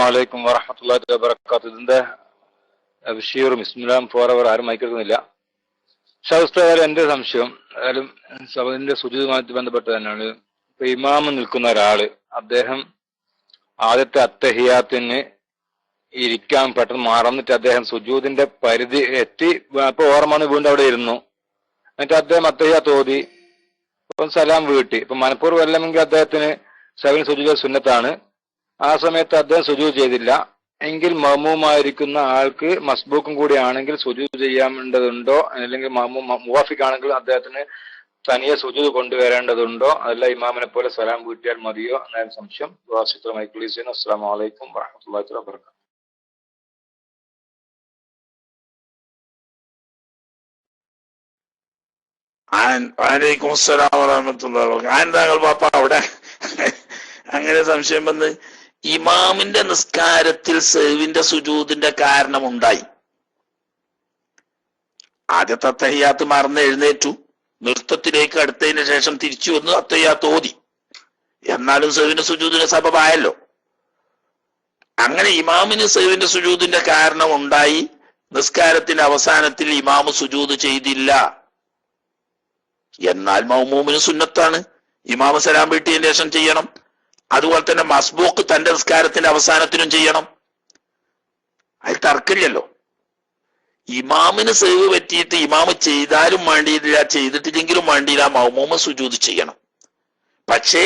വലൈക്കും വറഹ്മത്തുള്ളാഹി വബറകാതുഹു. ഇതിന്റെ ബഷീറും ഇസ്ലാം ഫോറവർ ആരും മൈക്കെടുക്കുന്നില്ല. ഷാസ്താവ് എന്റെ സംശയം സബദിന്റെ സുജൂദുമായി ബന്ധപ്പെട്ട് തന്നെയാണ്. ഇപ്പൊ ഇമാമ് നിൽക്കുന്ന ഒരാള് അദ്ദേഹം ആദ്യത്തെ അത്തഹിയാത്തിന് ഇരിക്കാൻ പെട്ടെന്ന് മറന്നിട്ട് അദ്ദേഹം സുജൂദിന്റെ പരിധി എത്തി അപ്പൊ ഓർമ്മ വീണ്ടും അവിടെ ഇരുന്നു. എന്നിട്ട് അദ്ദേഹം അത്തഹിയാത്ത് ഓതി ഇപ്പം സലാം വീട്ടി. ഇപ്പൊ മനപ്പൂർവ്വം അല്ലെമെങ്കിൽ അദ്ദേഹത്തിന് സബിന് സുജൂദ് സുന്നത്താണ്. ആ സമയത്ത് അദ്ദേഹം സുജൂദ് ചെയ്തില്ല എങ്കിൽ മഅ്മൂമായിരിക്കുന്ന ആൾക്ക് മസ്ബൂക്കും കൂടി ആണെങ്കിൽ സുജൂദ് ചെയ്യാണ്ടതുണ്ടോ, അല്ലെങ്കിൽ മുവാഫിഖ് ആണെങ്കിൽ അദ്ദേഹത്തിന് തനിയെ സുജൂദ് കൊണ്ടുവരേണ്ടതുണ്ടോ, അതല്ല ഇമാമിനെ പോലെ സലാം വീട്ടിയാൽ മതിയോ എന്ന സംശയം വാസിത്രമായി പ്ലീസ് ചെയ്യുന്നു. അസ്സലാമു അലൈക്കും വറഹ്മത്തുള്ളാഹി വബറകാതുഹു. വലൈക്കും അസ്സലാം വറഹ്മത്തുള്ളാഹി വബറകാതുഹു. താങ്കൾ പാപ്പ അവിടെ അങ്ങനെ സംശയം വന്ന് ഇമാമിന്റെ നിസ്കാരത്തിൽ സഹ്വിന്റെ സുജൂദിന്റെ കാരണമുണ്ടായി. ആദ്യത്തെ അത്തഹിയാത്ത് മറന്ന് എഴുന്നേറ്റു, നൃത്തത്തിലേക്ക് അടുത്തതിന് ശേഷം തിരിച്ചു വന്ന് അത്തഹിയാത്ത് ഓതി. എന്നാലും സഹ്വിന്റെ സുജൂദിന്റെ സബബായല്ലോ. അങ്ങനെ ഇമാമിന് സഹ്വിന്റെ സുജൂദിന്റെ കാരണം ഉണ്ടായി. നിസ്കാരത്തിന്റെ അവസാനത്തിൽ ഇമാമ് സുജൂദ് ചെയ്തില്ല. എന്നാൽ മഅ്മൂമിന് സുന്നത്താണ്, ഇമാമ് സലാം വീട്ടിയതിന് ശേഷം ചെയ്യണം. അതുപോലെ തന്നെ മസ്ബൂക്ക് തന്റെ നിസ്കാരത്തിന്റെ അവസാനത്തിനും ചെയ്യണം. അതിൽ തർക്കമില്ലല്ലോ. ഇമാമിന് സേവ് പറ്റിയിട്ട് ഇമാമ് ചെയ്താലും വേണ്ടിയില്ല, ചെയ്തിട്ടില്ലെങ്കിലും വേണ്ടിയില്ല, മഅ്മൂമ് സുജൂദ് ചെയ്യണം. പക്ഷേ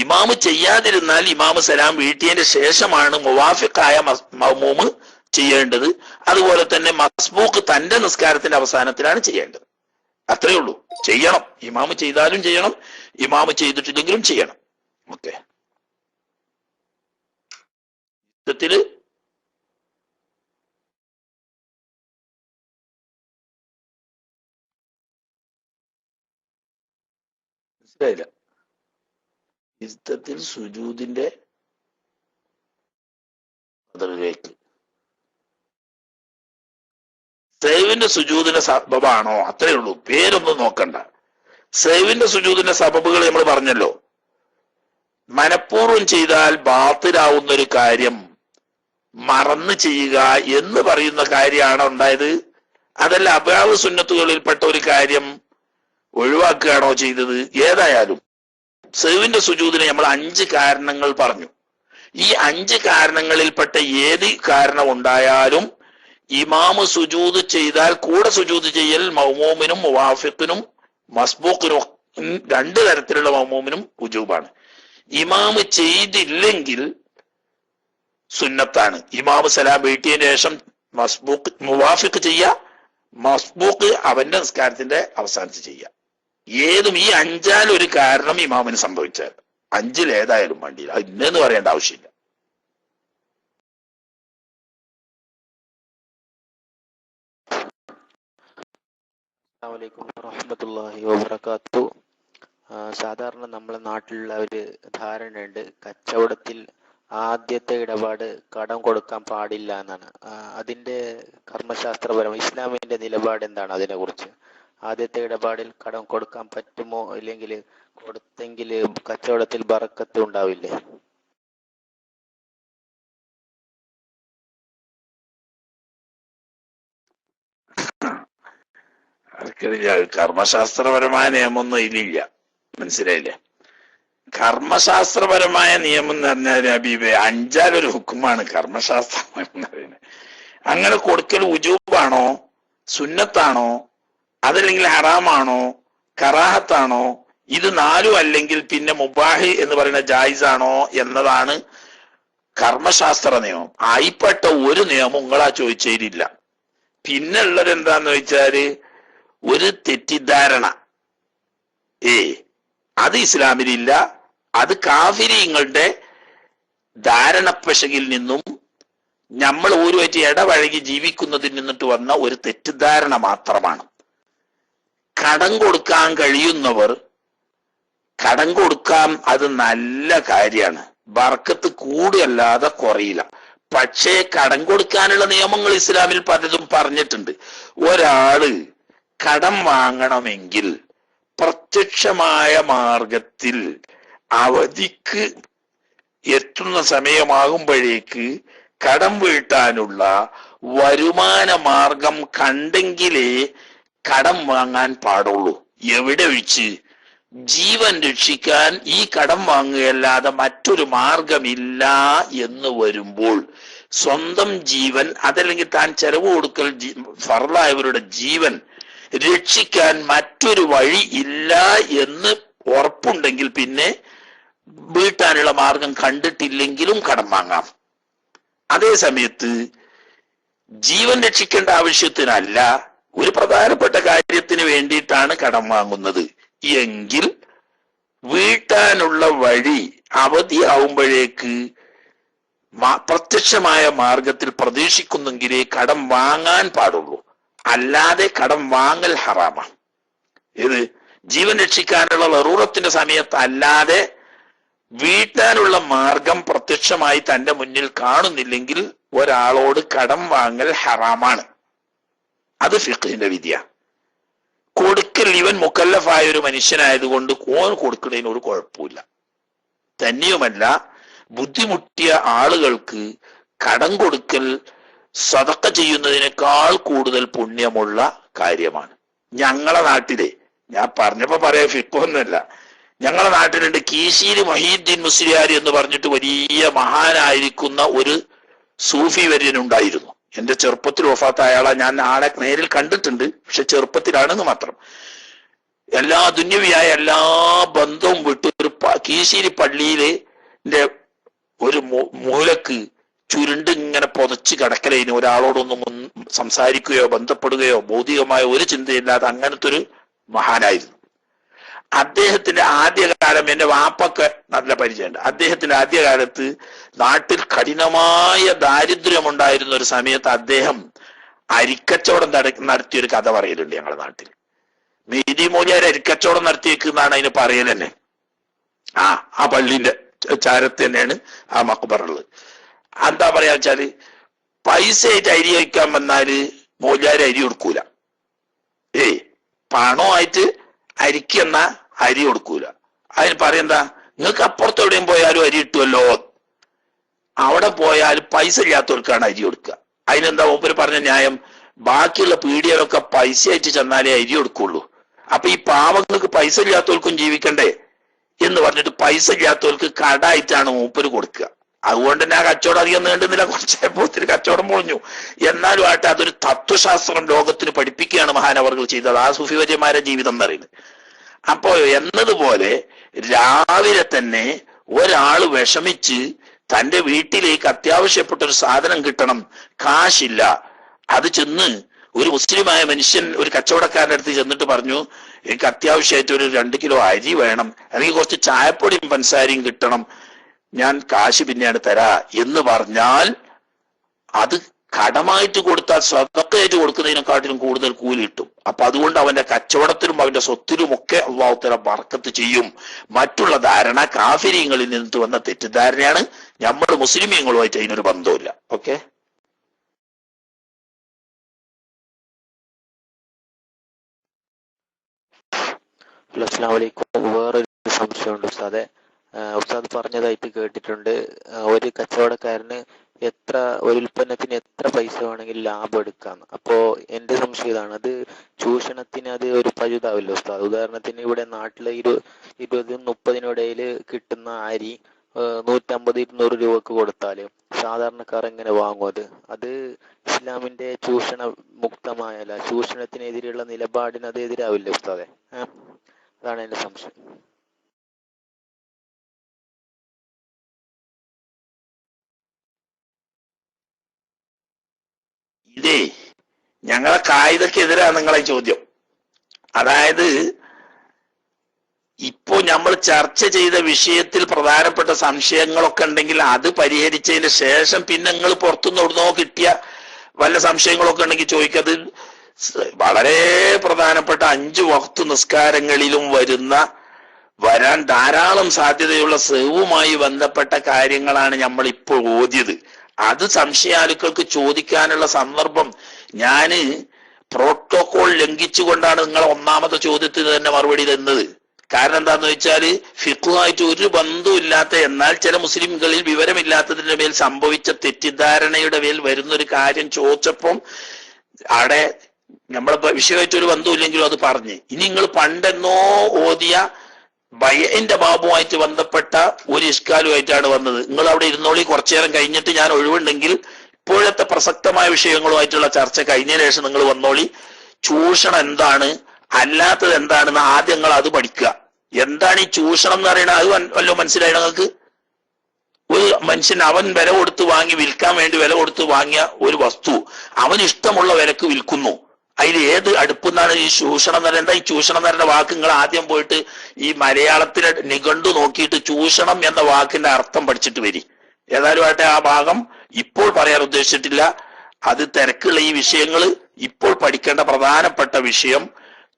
ഇമാമ് ചെയ്യാതിരുന്നാൽ ഇമാമ് സലാം വീട്ടിയതിന്റെ ശേഷമാണ് മുവാഫിഖായ മഅ്മൂമ് ചെയ്യേണ്ടത്. അതുപോലെ തന്നെ മസ്ബൂക്ക് തന്റെ നിസ്കാരത്തിന്റെ അവസാനത്തിലാണ് ചെയ്യേണ്ടത്. അത്രയേ ഉള്ളൂ. ചെയ്യണം, ഇമാമ് ചെയ്താലും ചെയ്യണം, ഇമാമ് ചെയ്തിട്ടില്ലെങ്കിലും ചെയ്യണം. ഓക്കെ. ത്തില് മനസ്സിലായില്ല. യുദ്ധത്തിൽ സുജൂദിന്റെ അതിലേക്ക് സേവിന്റെ സുജൂദിന്റെ സബബാണോ? അത്രയേ ഉള്ളൂ. പേരൊന്നും നോക്കണ്ട. സേവിന്റെ സുജൂദിന്റെ സബബുകൾ നമ്മൾ പറഞ്ഞല്ലോ. മനഃപൂർവ്വം ചെയ്താൽ ബാത്തിലാവുന്ന ഒരു കാര്യം മറന്ന് ചെയ്യുക എന്ന് പറയുന്ന കാര്യമാണോ ഉണ്ടായത്? അതല്ല അബ്വാബ് സുന്നത്തുകളിൽപ്പെട്ട ഒരു കാര്യം ഒഴിവാക്കുകയാണോ ചെയ്തത്? ഏതായാലും സഹ്വിന്റെ സുജൂദിന് നമ്മൾ 5 കാരണങ്ങൾ പറഞ്ഞു. ഈ 5 കാരണങ്ങളിൽപ്പെട്ട ഏത് കാരണം ഉണ്ടായാലും ഇമാമ് സുജൂദ് ചെയ്താൽ കൂടെ സുജൂദ് ചെയ്യൽ മഅ്മൂമിനും മുവാഫിഖിനും മസ്ബൂഖിനും 2 തരത്തിലുള്ള മഅ്മൂമിനും വുജൂബാണ്. ഇമാമ് ചെയ്തില്ലെങ്കിൽ സുന്നത്താണ്. ഇമാമ് സലാം വീട്ടിയതിന് ശേഷം മുവാഫിഖ് ചെയ്യുക, മസ്ബൂഖ് അവന്റെ നിസ്കാരത്തിന്റെ അവസാനത്ത് ചെയ്യുക. ഏതും ഈ 5 ഒരു കാരണം ഇമാമിന് സംഭവിച്ചാൽ 5 ഏതായാലും വേണ്ടിയില്ല. ഇന്നെന്ന് പറയേണ്ട ആവശ്യമില്ല. അസ്സലാമു അലൈക്കും വറഹ്മത്തുള്ളാഹി വബറകാതുഹു. സാധാരണ നമ്മളെ നാട്ടിലുള്ള ഒരു ധാരണയുണ്ട്, കച്ചവടത്തിൽ ആദ്യത്തെ ഇടപാട് കടം കൊടുക്കാൻ പാടില്ല എന്നാണ്. അതിന്റെ കർമ്മശാസ്ത്രപരം ഇസ്ലാമിന്റെ നിലപാട് എന്താണ് അതിനെ കുറിച്ച്? ആദ്യത്തെ ഇടപാടിൽ കടം കൊടുക്കാൻ പറ്റുമോ? ഇല്ലെങ്കിൽ കൊടുത്തെങ്കിൽ കച്ചവടത്തിൽ ബറക്കത്ത് ഉണ്ടാവില്ലേ? കർമ്മശാസ്ത്രപരമായ നിയമമൊന്നും ഇതിലില്ല. മനസ്സിലായില്ലേ? കർമ്മശാസ്ത്രപരമായ നിയമം എന്ന് പറഞ്ഞാൽ ഹബീബെ 5 ഹുക്കുമാണ് കർമ്മശാസ്ത്രം എന്ന് പറയുന്നത്. അങ്ങനെ കൊടുക്കൽ വുജൂബാണോ, സുന്നത്താണോ, അതല്ലെങ്കിൽ ഹറാമാണോ, കറാഹത്താണോ, ഇത് 4 അല്ലെങ്കിൽ പിന്നെ മുബാഹ് എന്ന് പറയുന്ന ജായിസാണോ എന്നതാണ് കർമ്മശാസ്ത്ര നിയമം. ആയിപ്പെട്ട ഒരു നിയമം നിങ്ങളാ ചോദിച്ചതിലില്ല. പിന്നെ ഉള്ളത് എന്താന്ന് വെച്ചാല് ഒരു തെറ്റിദ്ധാരണ, അത് ഇസ്ലാമിലില്ല. അത് കാഫിരീങ്ങളുടെ ധാരണപ്പശകിൽ നിന്നും നമ്മൾ ഒരുമായിട്ട് ഇടപഴകി ജീവിക്കുന്നതിൽ നിന്നിട്ട് വന്ന ഒരു തെറ്റിദ്ധാരണ മാത്രമാണ്. കടം കൊടുക്കാൻ കഴിയുന്നവർ കടം കൊടുക്കാം, അത് നല്ല കാര്യമാണ്. ബർക്കത്ത് കൂടുകയല്ലാതെ കുറയില്ല. പക്ഷേ കടം കൊടുക്കാനുള്ള നിയമങ്ങൾ ഇസ്ലാമിൽ പലതും പറഞ്ഞിട്ടുണ്ട്. ഒരാള് കടം വാങ്ങണമെങ്കിൽ പ്രത്യക്ഷമായ മാർഗത്തിൽ അവധിക്ക് എത്തുന്ന സമയമാകുമ്പോഴേക്ക് കടം വീട്ടാനുള്ള വരുമാന മാർഗം കണ്ടെങ്കിലേ കടം വാങ്ങാൻ പാടുള്ളൂ. എവിടെ വെച്ച്? ജീവൻ രക്ഷിക്കാൻ ഈ കടം വാങ്ങുകയല്ലാതെ മറ്റൊരു മാർഗമില്ല എന്ന് വരുമ്പോൾ സ്വന്തം ജീവൻ അതല്ലെങ്കിൽ താൻ ചെലവ് കൊടുക്കൽ ഫർളായവരുടെ ജീവൻ രക്ഷിക്കാൻ മറ്റൊരു വഴി ഇല്ല എന്ന് ഉറപ്പുണ്ടെങ്കിൽ പിന്നെ വീട്ടാനുള്ള മാർഗം കണ്ടിട്ടില്ലെങ്കിലും കടം വാങ്ങാം. അതേ സമയത്ത് ജീവൻ രക്ഷിക്കേണ്ട ആവശ്യത്തിനല്ല, ഒരു പ്രധാനപ്പെട്ട കാര്യത്തിന് വേണ്ടിയിട്ടാണ് കടം വാങ്ങുന്നത് എങ്കിൽ വീട്ടാനുള്ള വഴി അവധിയാവുമ്പോഴേക്ക് പ്രത്യക്ഷമായ മാർഗത്തിൽ പ്രതീക്ഷിക്കുന്നെങ്കിലേ കടം വാങ്ങാൻ പാടുള്ളൂ. അല്ലാതെ കടം വാങ്ങൽ ഹറാമാണ്. ഇത് ജീവൻ രക്ഷിക്കാനുള്ള ലറൂറത്തിന്റെ സമയത്ത് അല്ലാതെ വീട്ടാനുള്ള മാർഗം പ്രത്യക്ഷമായി തന്റെ മുന്നിൽ കാണുന്നില്ലെങ്കിൽ ഒരാളോട് കടം വാങ്ങൽ ഹറാമാണ്. അത് ഫിഖ്ഹിന്റെ വിധിയ. കൊടുക്കൽ ഇവൻ മുക്കല്ലഫായ ഒരു മനുഷ്യനായതുകൊണ്ട് ഓൻ കൊടുക്കുന്നതിന് ഒരു കുഴപ്പമില്ല. തന്നെയുമല്ല, ബുദ്ധിമുട്ടിയ ആളുകൾക്ക് കടം കൊടുക്കൽ സദഖ ചെയ്യുന്നതിനേക്കാൾ കൂടുതൽ പുണ്യമുള്ള കാര്യമാണ്. ഞങ്ങളെ നാട്ടിലെ, ഞാൻ പറഞ്ഞപ്പോ പറയാ ഫിഖ്ഹൊന്നുമല്ല, ഞങ്ങളെ നാട്ടിലുണ്ട് കീശീരി മൊഹീദ്ദീൻ മുസ്ലിയാർ എന്ന് പറഞ്ഞിട്ട് വലിയ മഹാനായിരിക്കുന്ന ഒരു സൂഫി വര്യനുണ്ടായിരുന്നു. എന്റെ ചെറുപ്പത്തിൽ വഫാത്തായ അയാളെ ഞാൻ ആളെ നേരിൽ കണ്ടിട്ടുണ്ട്, പക്ഷെ ചെറുപ്പത്തിലാണെന്ന് മാത്രം. എല്ലാ ദുന്യവിയായ എല്ലാ ബന്ധവും വിട്ട് ഒരു കീശേരി പള്ളിയിലെ ഒരു മൂലക്ക് ചുരുണ്ട് ഇങ്ങനെ പൊതച്ച് കിടക്കലേന്, ഒരാളോടൊന്നും സംസാരിക്കുകയോ ബന്ധപ്പെടുകയോ ഭൗതികമായ ഒരു ചിന്തയില്ലാതെ അങ്ങനത്തെ ഒരു മഹാനായിരുന്നു. അദ്ദേഹത്തിന്റെ ആദ്യകാലം എന്റെ വാപ്പൊക്കെ നല്ല പരിചയമുണ്ട്. അദ്ദേഹത്തിന്റെ ആദ്യകാലത്ത് നാട്ടിൽ കഠിനമായ ദാരിദ്ര്യമുണ്ടായിരുന്ന ഒരു സമയത്ത് അദ്ദേഹം അരിക്കച്ചവടം നടത്തിയൊരു കഥ പറയലുണ്ട് ഞങ്ങളുടെ നാട്ടിൽ. മെയ്തി മൂലിയാർ അരിക്കച്ചവടം നടത്തിയേക്കുന്നാണ് അതിന് പറയൽ തന്നെ. ആ പള്ളിന്റെ ചാരത്ത് തന്നെയാണ് ആ മക്ബറുള്ളത്. എന്താ പറയാ വെച്ചാല്, പൈസ ആയിട്ട് അരി കഴിക്കാൻ വന്നാല് മൂലിയാര് അരി കൊടുക്കൂല. പണമായിട്ട് അരിക്കെന്ന അരി കൊടുക്കൂല. അതിന് പറയെന്താ, നിങ്ങൾക്ക് അപ്പുറത്ത് എവിടെയും പോയാലും അരി കിട്ടുമല്ലോ, അവിടെ പോയാൽ പൈസ ഇല്ലാത്തവർക്കാണ് അരി കൊടുക്കുക. അതിനെന്താ മൂപ്പര് പറഞ്ഞ ന്യായം, ബാക്കിയുള്ള പീടികയിലൊക്കെ പൈസ അയച്ച് ചെന്നാലേ അരി കൊടുക്കുള്ളൂ. അപ്പൊ ഈ പാവങ്ങൾക്ക് പൈസ ഇല്ലാത്തവർക്കും ജീവിക്കണ്ടേ എന്ന് പറഞ്ഞിട്ട് പൈസ ഇല്ലാത്തവർക്ക് കടായിട്ടാണ് മൂപ്പര് കൊടുക്കുക. അതുകൊണ്ട് തന്നെ ആ കച്ചവടം അധികം നീണ്ടുന്നില്ല, കുറച്ചായപ്പോ ഒത്തിരി കച്ചവടം പൊളിഞ്ഞു. എന്നാലും ആട്ടെ, അതൊരു തത്വശാസ്ത്രം ലോകത്തിന് പഠിപ്പിക്കുകയാണ് മഹാനവർകൾ ചെയ്തത്, ആ സൂഫി വര്യന്മാരെ ജീവിതം പറയുന്നത്. അപ്പോ എന്നതുപോലെ രാവിലെ തന്നെ ഒരാള് വിഷമിച്ച് തന്റെ വീട്ടിലേക്ക് അത്യാവശ്യപ്പെട്ട ഒരു സാധനം കിട്ടണം, കാശില്ല, അത് ചെന്ന് ഒരു മുസ്ലിമായ മനുഷ്യൻ ഒരു കച്ചവടക്കാരൻ്റെ അടുത്ത് ചെന്നിട്ട് പറഞ്ഞു, എനിക്ക് അത്യാവശ്യമായിട്ട് ഒരു 2 കിലോ അരി വേണം, അല്ലെങ്കിൽ കുറച്ച് ചായപ്പൊടിയും പഞ്ചസാരയും കിട്ടണം, ഞാൻ കാശ് പിന്നെയാണ് തരാ എന്ന് പറഞ്ഞാൽ അത് കടമായിട്ട് കൊടുത്താൽ സ്വതക്കയായിട്ട് കൊടുക്കുന്നതിനെക്കാട്ടിലും കൂടുതൽ കൂലി കിട്ടും. അപ്പൊ അതുകൊണ്ട് അവന്റെ കച്ചവടത്തിലും അവന്റെ സ്വത്തിലും ഒക്കെ അല്ലാഹു തആല ബർക്കത്ത് ചെയ്യും. മറ്റുള്ള ധാരണ കാഫിരീങ്ങളിൽ നിന്ന് വന്ന തെറ്റിദ്ധാരണയാണ്. നമ്മൾ മുസ്ലിമീങ്ങളുമായിട്ട് അതിനൊരു ബന്ധമില്ല. ഓക്കെ, അസ്സലാമു അലൈക്കും. വേറൊരു സംശയമുണ്ട് ഉസ്താദെ. ഉസ്താദ് പറഞ്ഞതായിട്ട് കേട്ടിട്ടുണ്ട്, ഒരു കച്ചവടക്കാരന് ഒരു ഉൽപ്പന്നത്തിന് എത്ര പൈസ വേണമെങ്കിലും ലാഭം എടുക്കാന്ന്. അപ്പോ എന്റെ സംശയം ഇതാണ്, അത് ചൂഷണത്തിന് അത് ഒരു പഴുതാവില്ല ഉസ്താദ്? ഉദാഹരണത്തിന് ഇവിടെ നാട്ടിലെ 20-30 കിട്ടുന്ന അരി 150-200 രൂപക്ക് കൊടുത്താല് സാധാരണക്കാർ എങ്ങനെ വാങ്ങും? അത് ഇസ്ലാമിന്റെ ചൂഷണ മുക്തമായല്ല, ചൂഷണത്തിനെതിരെയുള്ള നിലപാടിന് അത് എതിരാവില്ല ഉസ്താദെ? അതാണ് എന്റെ സംശയം. ഇതേ ഞങ്ങളെ കായികക്കെതിരാണ് നിങ്ങളെ ചോദ്യം. അതായത് ഇപ്പോ നമ്മൾ ചർച്ച ചെയ്ത വിഷയത്തിൽ പ്രധാനപ്പെട്ട സംശയങ്ങളൊക്കെ ഉണ്ടെങ്കിൽ അത് പരിഹരിച്ചതിന് ശേഷം പിന്നെ നിങ്ങൾ പുറത്തുനിന്ന് എവിടുന്നോ കിട്ടിയ വല്ല സംശയങ്ങളൊക്കെ ഉണ്ടെങ്കിൽ ചോദിക്കത്. വളരെ പ്രധാനപ്പെട്ട 5 വഖ്ത് നിസ്കാരങ്ങളിലും വരാൻ ധാരാളം സാധ്യതയുള്ള സഹവുമായി ബന്ധപ്പെട്ട കാര്യങ്ങളാണ് നമ്മൾ ഇപ്പോൾ ഓതിയത്. അത് സംശയാലുക്കൾക്ക് ചോദിക്കാനുള്ള സന്ദർഭം ഞാന് പ്രോട്ടോകോൾ ലംഘിച്ചുകൊണ്ടാണ് നിങ്ങളെ ഒന്നാമത്തെ ചോദ്യത്തിന് തന്നെ മറുപടി തന്നത്. കാരണം എന്താന്ന് വെച്ചാല് ഫിഖുമായിട്ട് ഒരു ബന്ധവുമില്ലാത്ത, എന്നാൽ ചില മുസ്ലിംകളിൽ വിവരമില്ലാത്തതിന്റെ മേൽ സംഭവിച്ച തെറ്റിദ്ധാരണയുടെ മേൽ വരുന്നൊരു കാര്യം ചോദിച്ചപ്പം അവിടെ നമ്മളെ വിഷയമായിട്ട് ഒരു ബന്ധമില്ലെങ്കിലും അത് പറഞ്ഞ്. ഇനി നിങ്ങൾ പണ്ടെന്നോ ഓതിയ ബയന്റെ ബാബുമായിട്ട് ബന്ധപ്പെട്ട ഒരു ഇഷ്കാലുമായിട്ടാണ് വന്നത്. നിങ്ങൾ അവിടെ ഇരുന്നോളി, കുറച്ചു നേരം കഴിഞ്ഞിട്ട് ഞാൻ ഒഴിവുണ്ടെങ്കിൽ ഇപ്പോഴത്തെ പ്രസക്തമായ വിഷയങ്ങളുമായിട്ടുള്ള ചർച്ച കഴിഞ്ഞതിന് ശേഷം നിങ്ങൾ വന്നോളി. ചൂഷണം എന്താണ്, അല്ലാത്തത് എന്താണെന്ന് ആദ്യം നിങ്ങൾ അത് പഠിക്കുക. എന്താണ് ഈ ചൂഷണം എന്ന് പറയുന്നത്? അത് വല്ലോ മനസ്സിലായി നിങ്ങൾക്ക്? ഒരു മനുഷ്യൻ അവൻ വില കൊടുത്ത് വാങ്ങി വിൽക്കാൻ വേണ്ടി വില കൊടുത്ത് വാങ്ങിയ ഒരു വസ്തു അവൻ ഇഷ്ടമുള്ള വിലക്ക് വിൽക്കുന്നു. അതിൽ ഏത് അടുപ്പെന്നാണ് ഈ ചൂഷണം എന്ന് പറയുന്നത്? എന്താ ഈ ചൂഷണം എന്ന് പറയുന്ന വാക്ക് നിങ്ങൾ ആദ്യം പോയിട്ട് ഈ മലയാളത്തിലെ നിഘണ്ടു നോക്കിയിട്ട് ചൂഷണം എന്ന വാക്കിന്റെ അർത്ഥം പഠിച്ചിട്ട് വരി. ഏതായാലും ആട്ടെ, ആ ഭാഗം ഇപ്പോൾ പറയാൻ ഉദ്ദേശിച്ചിട്ടില്ല. അത് തിരക്കുള്ള ഈ വിഷയങ്ങൾ ഇപ്പോൾ പഠിക്കേണ്ട പ്രധാനപ്പെട്ട വിഷയം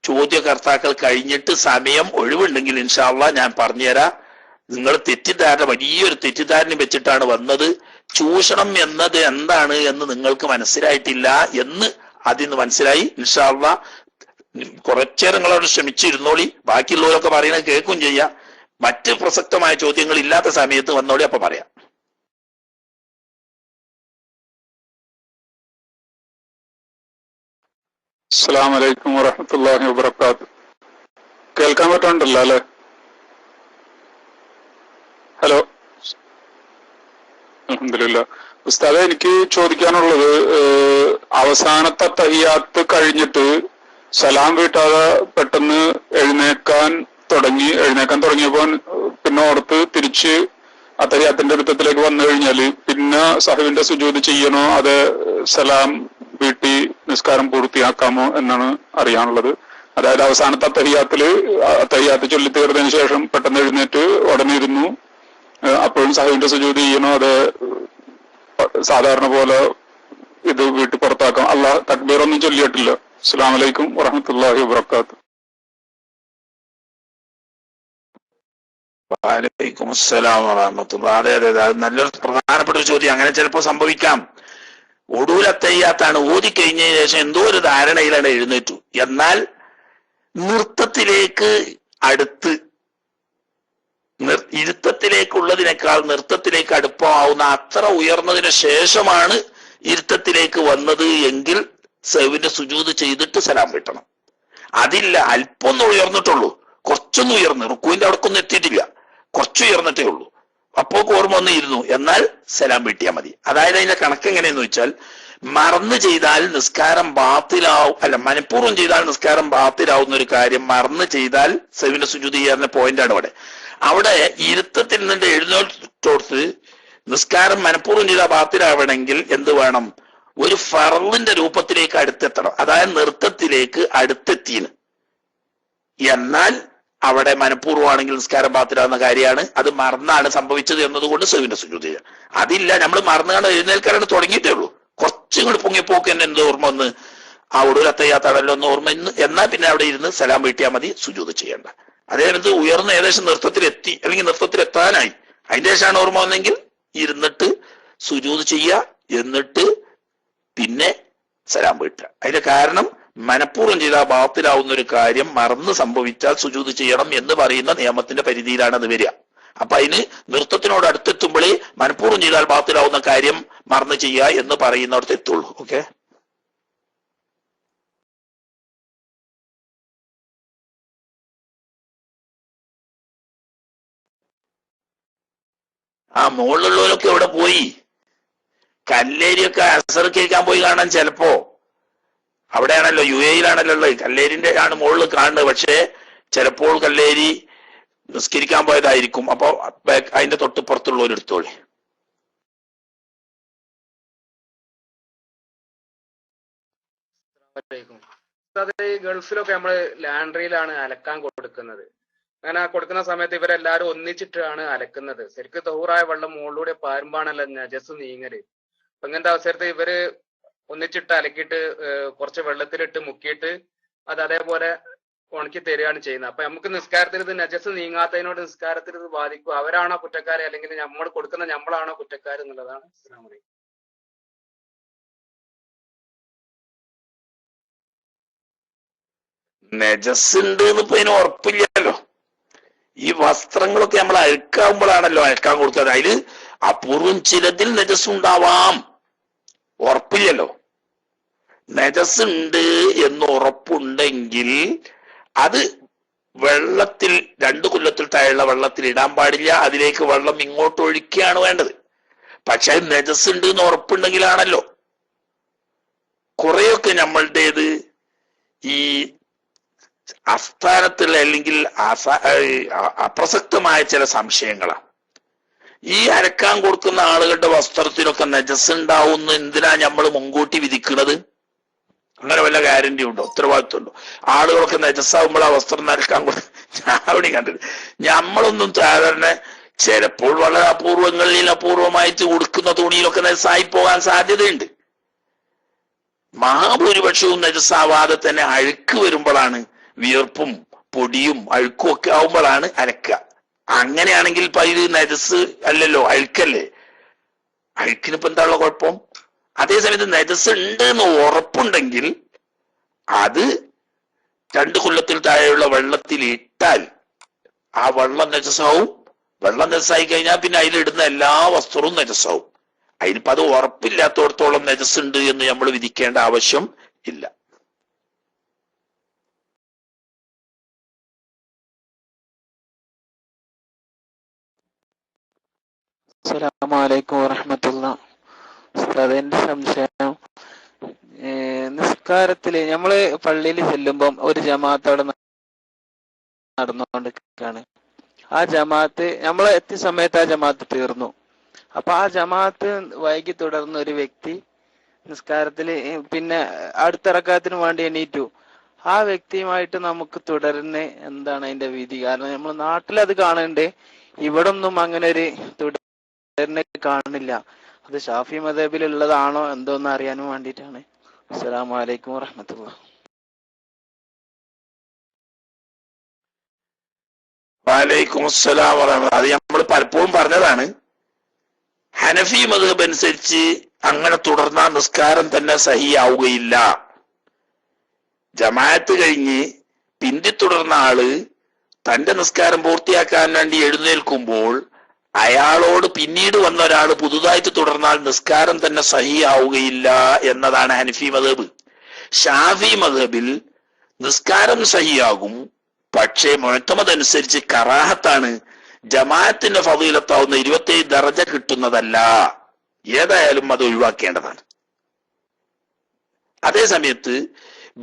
ചോദ്യകർത്താക്കൾ കഴിഞ്ഞിട്ട് സമയം ഒഴിവുണ്ടെങ്കിൽ ഇൻഷാ അള്ളാ ഞാൻ പറഞ്ഞുതരാം. നിങ്ങൾ തെറ്റിദ്ധാരണ, വലിയൊരു തെറ്റിദ്ധാരണ വെച്ചിട്ടാണ് വന്നത്. ചൂഷണം എന്നത് എന്താണ് എന്ന് നിങ്ങൾക്ക് മനസ്സിലായിട്ടില്ല എന്ന് അതിന്ന് മനസ്സിലായി. ഇൻഷാ അള്ളാ കുറച്ചേരം നിങ്ങളോട് ശ്രമിച്ചിരുന്നോളി. ബാക്കിയുള്ളവരൊക്കെ പറയുന്നത് കേൾക്കും ചെയ്യാം. മറ്റ് പ്രസക്തമായ ചോദ്യങ്ങൾ ഇല്ലാത്ത സമയത്ത് വന്നോളി, അപ്പൊ പറയാം. അസ്സലാമു അലൈക്കും വറഹ്മത്തുള്ളാഹി വബറകാതുഹു. കേൾക്കാൻ പറ്റുന്നുണ്ടല്ലോ അല്ലെ? ഹലോ, അൽഹംദുലില്ലാ. ഉസ്താദെ, എനിക്ക് ചോദിക്കാനുള്ളത്, അവസാനത്തെ തഹിയാത്ത് കഴിഞ്ഞിട്ട് സലാം വീട്ടാതെ പെട്ടെന്ന് എഴുന്നേക്കാൻ തുടങ്ങിയപ്പോൾ പിന്നെ ഓർത്ത് തിരിച്ച് അത്തഹിയാത്തിന്റെ വൃത്തത്തിലേക്ക് വന്നു കഴിഞ്ഞാല് പിന്നെ സഹവിന്റെ സുജൂദ് ചെയ്യണോ അതെ സലാം വീട്ടി നിസ്കാരം പൂർത്തിയാക്കാമോ എന്നാണ് അറിയാനുള്ളത്. അതായത് അവസാനത്തെ അത്തഹിയാത്ത് ചൊല്ലി തീർന്നതിന് ശേഷം പെട്ടെന്ന് എഴുന്നേറ്റ് ഉടനെ ഇരുന്നു, അപ്പോഴും സഹവിന്റെ സുജൂദ് ചെയ്യണോ അത് സാധാരണ പോലെ ഇത് വീട്ടിൽ പുറത്താക്കാം? അള്ളാഹ് തക്ബീർ ഒന്നും ചൊല്ലിയിട്ടില്ല. അസ്സലാമു അലൈക്കും വറഹ്മത്തുള്ളാഹി വബറകാതുഹു. വഅലൈക്കും അസ്സലാം വറഹ്മത്തുള്ളാഹി. അതെ അതെ, അത് നല്ലൊരു പ്രധാനപ്പെട്ട ഒരു ചോദ്യം. അങ്ങനെ ചിലപ്പോൾ സംഭവിക്കാം. ഒടുവിൽ അത്തഹിയ്യാത്താണ് ഓതി കഴിഞ്ഞതിന് ശേഷം എന്തോ ഒരു ധാരണയിലാണ് എഴുന്നേറ്റു. എന്നാൽ നൃത്തത്തിലേക്ക് അടുത്ത് ഇരുത്തത്തിലേക്കുള്ളതിനേക്കാൾ നൃത്തത്തിലേക്ക് അടുപ്പമാവുന്ന അത്ര ഉയർന്നതിന് ശേഷമാണ് ഇരുത്തത്തിലേക്ക് വന്നത് എങ്കിൽ സഹവിന്റെ സുജൂദ് ചെയ്തിട്ട് സലാം വീട്ടണം. അതില്ല, അല്പൊന്നും ഉയർന്നിട്ടുള്ളൂ, കുറച്ചൊന്നും ഉയർന്ന്, റുക്കുവിന്റെ അവിടക്കൊന്നും എത്തിയിട്ടില്ല, കുറച്ച് ഉയർന്നിട്ടേ ഉള്ളൂ, അപ്പോ ഓർമ്മ വന്ന് ഇരുന്നു, എന്നാൽ സലാം വീട്ടിയാൽ മതി. അതായത് അതിന്റെ കണക്ക് എങ്ങനെയെന്ന് വെച്ചാൽ, മറന്ന് ചെയ്താൽ നിസ്കാരം ബാത്തിലാവും, അല്ല മനഃപൂർവ്വം ചെയ്താൽ നിസ്കാരം ബാത്തിലാവുന്ന ഒരു കാര്യം മറന്ന് ചെയ്താൽ സഹവിന്റെ സുജൂദ് ചെയ്യാറുന്ന പോയിന്റാണ് അവിടെ ഇരുത്തത്തിൽ നിന്ന് എഴുന്നേറ്റോർത്ത് നിസ്കാരം മനഃപൂർവ്വം ചെയ്താൽ ബാത്തിലാവണമെങ്കിൽ എന്ത് വേണം? ഒരു ഫർളിന്റെ രൂപത്തിലേക്ക് അടുത്തെത്തണം. അതായത് നൃത്തത്തിലേക്ക് അടുത്തെത്തിന്. എന്നാൽ അവിടെ മനഃപൂർവ്വമാണെങ്കിൽ നിസ്കാരം ബാത്തിലാവുന്ന കാര്യമാണ്. അത് മറന്നാണ് സംഭവിച്ചത് എന്നതുകൊണ്ട് സഹവിന്റെ സുജൂദ് ചെയ്യുക. അതില്ല, നമ്മൾ മറന്നുകൊണ്ട് എഴുന്നേൽക്കാനാണ് തുടങ്ങിയിട്ടേ ഉള്ളൂ, കുറച്ചും കൂടി പൊങ്ങിപ്പോക്ക് തന്നെ എന്തോ ഓർമ്മ വന്ന് ആ ഒടുവിൽ അത്തഹിയ്യാത്താണല്ലോ എന്ന് ഓർമ്മ എന്നാൽ പിന്നെ അവിടെ ഇരുന്ന് സലാം വീട്ടിയാൽ മതി, സുജൂദ് ചെയ്യേണ്ട. അതേത് ഉയർന്ന് ഏകദേശം നൃത്തത്തിലെത്തി അല്ലെങ്കിൽ നൃത്തത്തിലെത്താനായി അതിന്റെ ശേഷമാണ് ഓർമ്മ വന്നെങ്കിൽ ഇരുന്നിട്ട് സുജൂദ് ചെയ്യുക, എന്നിട്ട് പിന്നെ സലാം വീട്ടുക. അതിന്റെ കാരണം മനഃപൂർവ്വം ചെയ്താൽ ബാത്തിലാവുന്ന ഒരു കാര്യം മറന്ന് സംഭവിച്ചാൽ സുജൂദ് ചെയ്യണം എന്ന് പറയുന്ന നിയമത്തിന്റെ പരിധിയിലാണ് അത് വരിക. അപ്പൊ അതിന് നൃത്തത്തിനോട് അടുത്തെത്തുമ്പോഴേ മനഃപൂർവ്വം ചെയ്താൽ ബാത്തിലാവുന്ന കാര്യം മറന്ന് ചെയ്യുക എന്ന് പറയുന്നിടത്ത് എത്തുള്ളൂ. ഓക്കെ, ആ മുകളിലുള്ളവരൊക്കെ എവിടെ പോയി? കല്ലേരിയൊക്കെ അസർ കേൾക്കാൻ പോയി കാണാൻ. ചിലപ്പോ അവിടെയാണല്ലോ, UAE-യിലാണല്ലോ ഉള്ളത്. കല്ലേരിന്റെ ആണ് മുകളിൽ കാണുന്നത്. പക്ഷേ ചിലപ്പോൾ കല്ലേരി നിസ്കരിക്കാൻ പോയതായിരിക്കും. അപ്പൊ അതിന്റെ തൊട്ടുപുറത്തുള്ളവർ എടുത്തോളി. ഗൾഫിലൊക്കെ നമ്മള് ലാൻഡ്രിയിലാണ് അലക്കാൻ കൊടുക്കുന്നത്. അങ്ങനെ കൊടുക്കുന്ന സമയത്ത് ഇവരെല്ലാരും ഒന്നിച്ചിട്ടാണ് അലക്കുന്നത്. ശരിക്കും തൗറായ വെള്ളം മുകളിലൂടെ പാരുമ്പാണല്ലോ നജസ് നീങ്ങല്. അപ്പൊ ഇങ്ങനത്തെ അവസരത്തിൽ ഇവര് ഒന്നിച്ചിട്ട് അലക്കിയിട്ട് കുറച്ച് വെള്ളത്തിലിട്ട് മുക്കിയിട്ട് അത് അതേപോലെ ഉണക്കി തരികയാണ് ചെയ്യുന്നത്. അപ്പൊ നമുക്ക് നിസ്കാരത്തിന് ഇത് നജസ് നീങ്ങാത്തതിനോട് നിസ്കാരത്തിന് ഇത് ബാധിക്കും. അവരാണോ കുറ്റക്കാര് അല്ലെങ്കിൽ നമ്മൾ കൊടുക്കുന്ന നമ്മളാണോ കുറ്റക്കാര് എന്നുള്ളതാണ്. അസ്സലാമു അലൈക്കും. നജസ് ഉണ്ട് എന്ന് ഇപ്പൊ അതിന് ഉറപ്പില്ലല്ലോ. ഈ വസ്ത്രങ്ങളൊക്കെ നമ്മൾ അഴുക്കാവുമ്പോഴാണല്ലോ അയക്കാൻ കൊടുക്കുന്നത്. അതില് അപൂർവം ചിലതിൽ നജസ്സുണ്ടാവാം, ഉറപ്പില്ലല്ലോ. നജസ്സുണ്ട് എന്ന് ഉറപ്പുണ്ടെങ്കിൽ അത് വെള്ളത്തിൽ 2 കൊല്ലത്തിൽ താഴെയുള്ള വെള്ളത്തിൽ ഇടാൻ പാടില്ല. അതിലേക്ക് വെള്ളം ഇങ്ങോട്ട് ഒഴിക്കുകയാണ് വേണ്ടത്. പക്ഷെ അത് നജസ്സുണ്ട് എന്ന് ഉറപ്പുണ്ടെങ്കിലാണല്ലോ. കുറെയൊക്കെ നമ്മളുടേത് ഈ അസ്ഥാനത്തുള്ള അല്ലെങ്കിൽ അപ്രസക്തമായ ചില സംശയങ്ങളാണ്. ഈ അരക്കാൻ കൊടുക്കുന്ന ആളുകളുടെ വസ്ത്രത്തിനൊക്കെ നജസ് ഉണ്ടാവുന്ന എന്തിനാ നമ്മൾ മുൻകൂട്ടി വിധിക്കുന്നത്? അങ്ങനെ വല്ല ഗ്യാരണ്ടി ഉണ്ടോ, ഉത്തരവാദിത്വം ഉണ്ടോ? ആളുകളൊക്കെ നജസ്സാവുമ്പോൾ ആ വസ്ത്രം അരക്കാൻ ഞാൻ അവിടെ കണ്ടിട്ട് നമ്മളൊന്നും സാധാരണ ചിലപ്പോൾ വളരെ അപൂർവമായിട്ട് ഉടുക്കുന്ന തുണിയിലൊക്കെ നജസ്സായി പോകാൻ സാധ്യതയുണ്ട്. മഹാഭൂരിപക്ഷവും നജസ്സാവാതെ തന്നെ അഴുക്ക് വരുമ്പോഴാണ്, വിയർപ്പും പൊടിയും അഴുക്കും ഒക്കെ ആവുമ്പോഴാണ് അരക്കുക. അങ്ങനെയാണെങ്കിൽ ഇപ്പൊ ഇത് നജസ് അല്ലല്ലോ, അഴുക്കല്ലേ. അഴുക്കിനിപ്പോ എന്താണുള്ള കുഴപ്പം? അതേസമയത്ത് നജസ് ഉണ്ട് എന്ന് ഉറപ്പുണ്ടെങ്കിൽ അത് 2 കൊല്ലത്തിൽ താഴെയുള്ള വെള്ളത്തിൽ ഇട്ടാൽ ആ വെള്ളം നജസാവും. വെള്ളം നജസായി കഴിഞ്ഞാൽ പിന്നെ അതിലിടുന്ന എല്ലാ വസ്ത്രവും നജസാവും. അതിനിപ്പോ അത് ഉറപ്പില്ലാത്തടത്തോളം നജസ് ഉണ്ട് എന്ന് നമ്മൾ വിധിക്കേണ്ട ആവശ്യം ഇല്ല. അസ്സലാമു അലൈക്കും വറഹ്മത്തുള്ളാഹി. ഉസ്താദ്, എന്റെ സംശയം, നിസ്കാരത്തില് നമ്മള് പള്ളിയിൽ ചെല്ലുമ്പം ഒരു ജമാഅത്ത് അവിടെ നടന്നുകൊണ്ടിരിക്കുകയാണ്. ആ ജമാഅത്ത് നമ്മൾ എത്തിയ സമയത്ത് ആ ജമാഅത്ത് തീർന്നു. അപ്പൊ ആ ജമാഅത്ത് വൈകി തുടർന്ന ഒരു വ്യക്തി നിസ്കാരത്തില് പിന്നെ അടുത്ത റക്അത്തിന് വേണ്ടി എണീറ്റു. ആ വ്യക്തിയുമായിട്ട് നമുക്ക് തുടരുന്ന എന്താണ് അതിന്റെ വിധി? കാരണം നമ്മൾ നാട്ടിലത് കാണുന്നുണ്ട്, ഇവിടെ ഒന്നും അങ്ങനെ ഒരു തുടരുന്ന കാണില്ല. അത് ഷാഫി മദ്ഹബിലുള്ളതാണോ എന്തോന്ന് അറിയാനും വേണ്ടിയിട്ടാണ്. അസ്സലാമു അലൈക്കും വറഹ്മത്തുള്ളാഹി. വലൈക്കും അസ്സലാം വറഹ്മത്തുള്ളാഹി. അത് നമ്മൾ പലപ്പോഴും പറഞ്ഞതാണ്. ഹനഫി മദ്ഹബ് അനുസരിച്ച് അങ്ങനെ തുടർന്നാൽ നിസ്കാരം തന്നെ സഹിയാവുകയില്ല. ജമാഅത്ത് കഴിഞ്ഞ് പിന്തി തുടർന്ന ആള് തന്റെ നിസ്കാരം പൂർത്തിയാക്കാൻ വേണ്ടി എഴുന്നേൽക്കുമ്പോൾ അയാളോട് പിന്നീട് വന്ന ഒരാൾ പുതുതായിട്ട് തുടർന്നാൽ നിസ്കാരം തന്നെ സഹിയാവുകയില്ല എന്നതാണ് ഹനഫി മദ്ഹബ്. ഷാഫി മദ്ഹബിൽ നിസ്കാരം സഹിയാകും, പക്ഷേ മുഅ്തമദ് അനുസരിച്ച് കറാഹത്താണ്. ജമാഅത്തിന്റെ ഫളീലത്താവുന്ന 27 ദറജ കിട്ടുന്നതല്ല. ഏതായാലും അത് ഒഴിവാക്കേണ്ടതാണ്. അതേ സമയത്ത്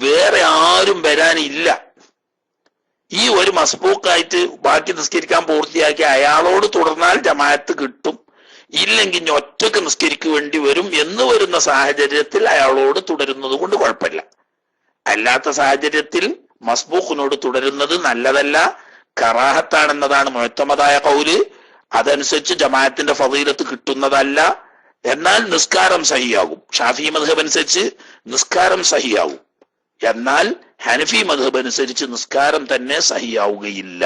വേറെ ആരും വരാനില്ല. ഈ ഒരു മസ്ബൂക്കായിട്ട് ബാക്കി നിസ്കരിക്കാൻ പൂർത്തിയാക്കി അയാളോട് തുടർന്നാൽ ജമാഅത്ത് കിട്ടും, ഇല്ലെങ്കിൽ ഒറ്റക്ക് നിസ്കരിക്കേണ്ടി വരും എന്ന് വരുന്ന സാഹചര്യത്തിൽ അയാളോട് തുടരുന്നത് കൊണ്ട് കുഴപ്പമില്ല. അല്ലാത്ത സാഹചര്യത്തിൽ മസ്ബൂഖിനോട് തുടരുന്നത് നല്ലതല്ല, കറാഹത്താണെന്നതാണ് മുഅ്തമദായ ഖൗല്. അതനുസരിച്ച് ജമാഅത്തിന്റെ ഫളീലത്ത് കിട്ടുന്നതല്ല. എന്നാൽ നിസ്കാരം സഹിയാകും. ഷാഫി മദ്ഹബ് അനുസരിച്ച് നിസ്കാരം സഹിയാകും, എന്നാൽ ഹനഫി മദ്ഹബ് അനുസരിച്ച് നിസ്കാരം തന്നെ സഹിയാവുകയില്ല.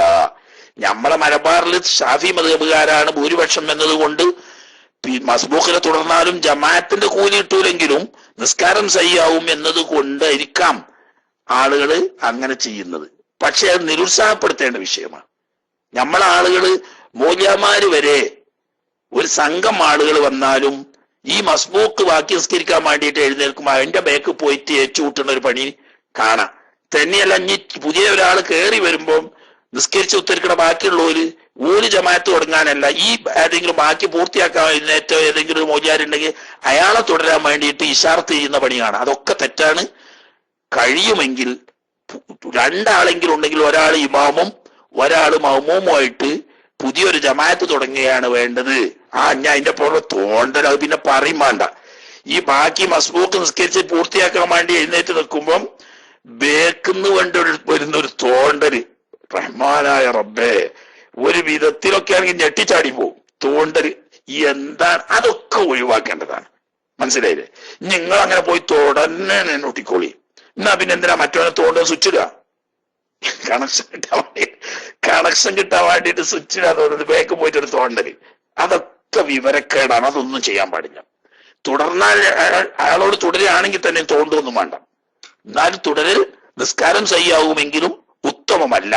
നമ്മളെ മലബാറിൽ ഷാഫി മദ്ഹബുകാരാണ് ഭൂരിപക്ഷം എന്നതുകൊണ്ട് മസ്ബൂഖിനെ തുടർന്നാലും ജമാഅത്തിന്റെ കൂലി കിട്ടൂലെങ്കിലും നിസ്കാരം സഹിയാവും എന്നത് കൊണ്ടായിരിക്കാം ആളുകൾ അങ്ങനെ ചെയ്യുന്നത്. പക്ഷെ അത് നിരുത്സാഹപ്പെടുത്തേണ്ട വിഷയമാണ്. നമ്മളെ ആളുകള് മൗലവിമാര് വരെ ഒരു സംഘം ആളുകൾ വന്നാലും ഈ മസ്ബൂക്ക് ബാക്കി നിസ്കരിക്കാൻ വേണ്ടിയിട്ട് എഴുന്നേൽക്കുമ്പോൾ അതിന്റെ ബാക്ക് പോയിട്ട് ഏറ്റുകൂട്ടുന്ന ഒരു പണി കാണാം. തന്നെയല്ല, ഇനി പുതിയ ഒരാൾ കയറി വരുമ്പോൾ നിസ്കരിച്ച് ഉത്തരിക്കണ ബാക്കിയുള്ളവര് ഒരു ജമാഅത്ത് തുടങ്ങാനല്ല, ഈ ഏതെങ്കിലും ബാക്കി പൂർത്തിയാക്കാൻ എഴുന്നേറ്റോ ഏതെങ്കിലും ഒരു മൗലിയാരുണ്ടെങ്കിൽ അയാളെ തുടരാൻ വേണ്ടിയിട്ട് ഇഷാർത്ത് ചെയ്യുന്ന പണി കാണാം. അതൊക്കെ തെറ്റാണ്. കഴിയുമെങ്കിൽ 2 ആളെങ്കിലും ഉണ്ടെങ്കിൽ ഒരാൾ ഇമാമും ഒരാൾ മഅ്മൂമുമായിട്ട് പുതിയൊരു ജമാഅത്ത് തുടങ്ങുകയാണ് വേണ്ടത്. ഞാൻ അതിന്റെ പുറമെ തോണ്ടൽ, അത് പിന്നെ പറയും വേണ്ട. ഈ ബാക്കി മസ്ബൂക്ക് നിസ്കരിച്ച് പൂർത്തിയാക്കാൻ വേണ്ടി എഴുന്നേറ്റ് നിൽക്കുമ്പം ബേക്കുന്ന് വേണ്ടി വരുന്നൊരു തോണ്ടല്, റഹ്മാനായ റബ്ബേ, ഒരു വിധത്തിലൊക്കെ ആണെങ്കിൽ ഞെട്ടിച്ചാടി പോകും. തോണ്ടല് എന്താണ്? അതൊക്കെ ഒഴിവാക്കേണ്ടതാണ്. മനസ്സിലായില്ലേ? നിങ്ങൾ അങ്ങനെ പോയി തോടന്നെ ഒട്ടിക്കോളി. എന്നാ പിന്നെ എന്തിനാ മറ്റവനെ തോണ്ട സ്വിച്ചിടുക? കണക്ഷൻ കിട്ടാൻ വേണ്ടിയിട്ട് സ്വിച്ചിടാൻ തോന്നുന്നത് ബേക്ക് പോയിട്ട് ഒരു തോണ്ടല്. അതൊക്കെ വിവരക്കേടാണ്. അതൊന്നും ചെയ്യാൻ പാടില്ല. തുടർന്നാൽ അയാളോട് തുടരുകയാണെങ്കിൽ തന്നെ തോണ്ടൊന്നും വേണ്ട. എന്നാലും തുടരൽ നിസ്കാരം സഹിയാവുമെങ്കിലും ഉത്തമമല്ല,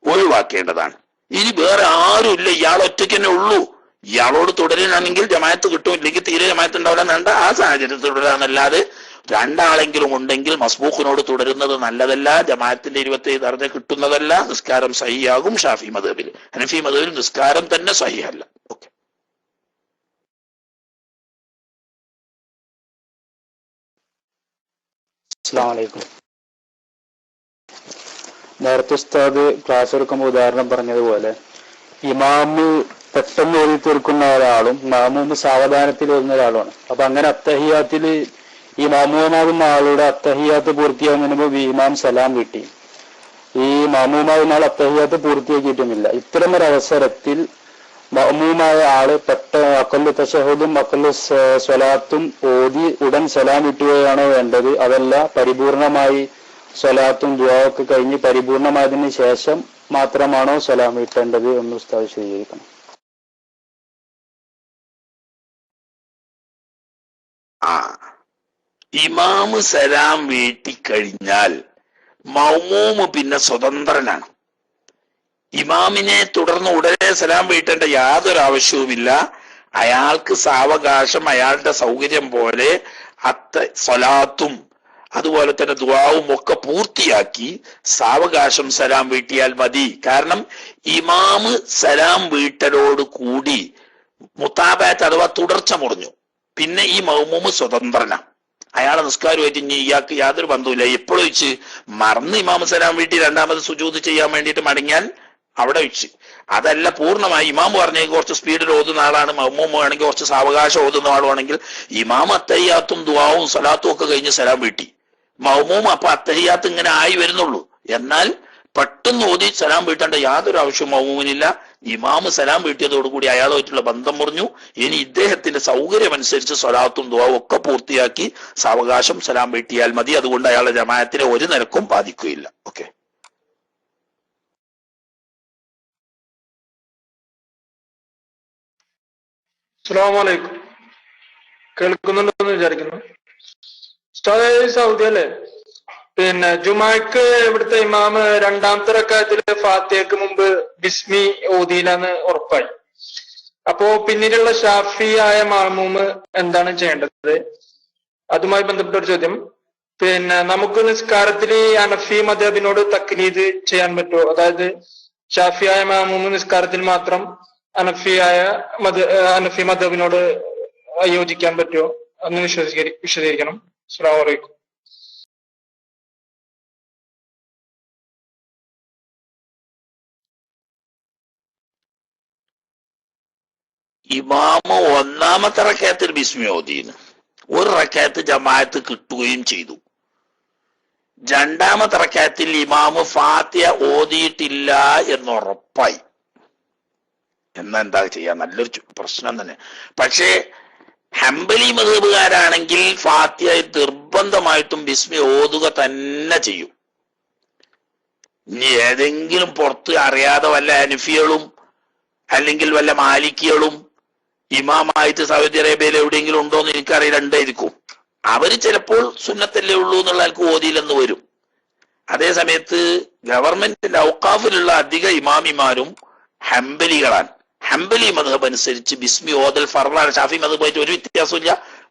ഒഴിവാക്കേണ്ടതാണ്. ഇനി വേറെ ആരുമില്ല, ഇയാൾ ഒറ്റയ്ക്ക് തന്നെ ഉള്ളൂ. ഇയാളോട് തുടരാണെങ്കിൽ ജമാഅത്ത് കിട്ടും, ഇല്ലെങ്കിൽ തീരെ ജമാഅത്ത് ഉണ്ടാവില്ല. വേണ്ട, ആ സാഹചര്യത്തിൽ തുടരാന്നല്ലാതെ രണ്ടാളെങ്കിലും ഉണ്ടെങ്കിൽ മസ്ബൂഖിനോട് തുടരുന്നത് നല്ലതല്ല. ജമാഅത്തിന്റെ 27 ദർജ കിട്ടുന്നതല്ല. നിസ്കാരം സഹിയാകും ഷാഫി മദ്ഹബിൽ. ഹനഫി മദ്ഹബിൽ നിസ്കാരം തന്നെ സഹിയല്ല. ഓക്കെ. അസ്സലാമു അലൈക്കും. നേരത്തെ ഉസ്താദ് ക്ലാസ് എടുക്കുമ്പോൾ ഉദാഹരണം പറഞ്ഞതുപോലെ ഇമാമ് പെട്ടെന്ന് ഓതി തീർക്കുന്ന ഒരാളും മാമൂമ് സാവധാനത്തിൽ ഓതുന്ന ഒരാളുമാണ്. അപ്പൊ അങ്ങനെ അത്തഹിയാത്തിൽ ഈ മാമൂമാകുന്ന ആളുടെ അത്തഹിയാത്ത് പൂർത്തിയാകുന്നതിന് ഇമാം സലാം വീട്ടി, ഈ മാമൂമാകുന്ന ആൾ അത്തഹിയാത്ത് പൂർത്തിയാക്കിയിട്ടുമില്ല. ഇത്തരമൊരവസരത്തിൽ മഅ്മൂമായ ആള് അക്കല്ലു തശഹുദും അക്കല്ലു സ്വലാത്തും ഓതി ഉടൻ സലാം വിട്ടുകയാണോ വേണ്ടത്? അതല്ല പരിപൂർണമായി സ്വലാത്തും ദുആയൊക്കെ കഴിഞ്ഞ് പരിപൂർണമായതിനു ശേഷം മാത്രമാണോ സലാം വീട്ടേണ്ടത് എന്ന് ഉസ്താദ് വിശദീകരിക്കണം. ഇമാമ് സലാം വീട്ടിക്കഴിഞ്ഞാൽ മൗമൂമ് പിന്നെ സ്വതന്ത്രനാണ്. ഇമാമിനെ തുടർന്ന് ഉടനെ സലാം വീട്ടേണ്ട യാതൊരു ആവശ്യവുമില്ല. അയാൾക്ക് സാവകാശം അയാളുടെ സൗകര്യം പോലെ സ്വലാത്തും അതുപോലെ തന്നെ ദുആവും ഒക്കെ പൂർത്തിയാക്കി സാവകാശം സലാം വീട്ടിയാൽ മതി. കാരണം ഇമാമ് സലാം വീട്ടലോട് കൂടി മുതാബഅത്ത് അഥവാ തുടർച്ച മുറിഞ്ഞു. പിന്നെ ഈ മൗമൂമ് സ്വതന്ത്രനാണ്. അയാളെ നിസ്കാരമായിട്ട് ഇനി ഇയാൾക്ക് യാതൊരു ബന്ധവുമില്ല. എപ്പോഴും വെച്ച് മറന്ന് ഇമാമ് സലാം വീട്ടി രണ്ടാമത് സുജൂദ് ചെയ്യാൻ വേണ്ടിയിട്ട് മടങ്ങിയാൽ അവിടെ വെച്ച്, അതല്ല പൂർണ്ണമായി ഇമാം പറഞ്ഞെങ്കിൽ കുറച്ച് സ്പീഡിൽ ഓതുന്ന ആളാണ്, മൗമൂമ് ആണെങ്കിൽ കുറച്ച് സാവകാശം ഓതുന്ന ആളുവാണെങ്കിൽ ഇമാം അത്തഹിയാത്തും ദുആവും സലാത്തും ഒക്കെ കഴിഞ്ഞ് സലാം വീട്ടി, മൗമൂമ് അപ്പൊ അത്തഹിയാത്ത് ഇങ്ങനെ ആയി വരുന്നുള്ളൂ. എന്നാൽ പെട്ടെന്ന് ഓതി സലാം വീട്ടേണ്ട യാതൊരു ആവശ്യവും മൗമൂമിനില്ല. ഇമാമ് സലാം വീട്ടിയതോടുകൂടി അയാളുമായിട്ടുള്ള ബന്ധം മുറിഞ്ഞു. ഇനി ഇദ്ദേഹത്തിന്റെ സൗകര്യമനുസരിച്ച് സ്വലാത്തും ദുആവും ഒക്കെ പൂർത്തിയാക്കി സാവകാശം സലാം വീട്ടിയാൽ മതി. അതുകൊണ്ട് അയാളുടെ ജമാഅത്തിനെ ഒരു നിരക്കും ബാധിക്കുകയില്ല. ഓക്കെ. അസ്സലാമു അലൈക്കും. കേൾക്കുന്നുണ്ടെന്ന് വിചാരിക്കുന്നു. സൗദി അല്ലേ? പിന്നെ ജുമാക്ക് ഇവിടുത്തെ ഇമാമ് രണ്ടാമത്തെ റക്അത്തില് ഫാത്തിഹയ്ക്ക് മുമ്പ് ബിസ്മി ഓതിയിലാന്ന് ഉറപ്പായി. അപ്പോ പിന്നീടുള്ള ഷാഫി ആയ മഅ്മൂമ് എന്താണ് ചെയ്യേണ്ടത്? അതുമായി ബന്ധപ്പെട്ട ഒരു ചോദ്യം. പിന്നെ നമുക്ക് നിസ്കാരത്തിൽ ഹനഫി മദ്ഹബിനോട് തക്ലീദ് ചെയ്യാൻ പറ്റുമോ? അതായത് ഷാഫി ആയ മഅ്മൂമ് നിസ്കാരത്തിൽ മാത്രം ഹനഫി മദ്ഹബിനോട് യോജിക്കാൻ പറ്റുമോ? അന്ന് വിശദീകരിക്കണം. അസ്സലാമു അലൈക്കും. ഇമാമ് ഒന്നാമത്തെ റക്അത്തിൽ ബിസ്മി ഓതിന്, ഒരു റക്അത്ത് ജമാഅത്ത് കിട്ടുകയും ചെയ്തു. രണ്ടാമത്തെ റക്അത്തിൽ ഇമാമ് ഫാത്തിഹ ഓതിയിട്ടില്ല എന്നുറപ്പായി. എന്താ ചെയ്യാ? നല്ലൊരു പ്രശ്നം തന്നെ. പക്ഷേ ഹംബലി മദ്ഹബുകാരാണെങ്കിൽ ഫാത്തിഹ നിർബന്ധമായിട്ടും ബിസ്മി ഓതുക തന്നെ ചെയ്യും. ഇനി ഏതെങ്കിലും പുറത്ത് അറിയാതെ വല്ല ഹനഫികളും അല്ലെങ്കിൽ വല്ല മാലിക്കികളും ഇമാമായിട്ട് സൗദി അറേബ്യയിൽ എവിടെയെങ്കിലും ഉണ്ടോ എന്ന് എനിക്കറിയില്ല, ഉണ്ടായിരിക്കും. അവര് ചിലപ്പോൾ സുന്നത്തല്ലേ ഉള്ളൂ എന്നുള്ള ആൾക്ക് ഓതിയില്ലെന്ന് വരും. അതേ സമയത്ത് ഗവൺമെന്റിന്റെ ഔഖാഫിലുള്ള അധിക ഇമാമിമാരും ഹംബലികളാണ്. ഹംബലി മദ്ഹബ് അനുസരിച്ച് ബിസ്മി ഓതൽ ഫർളാണ്. ഷാഫി മദ്ഹബായിട്ട് ഒരു വ്യത്യാസമില്ല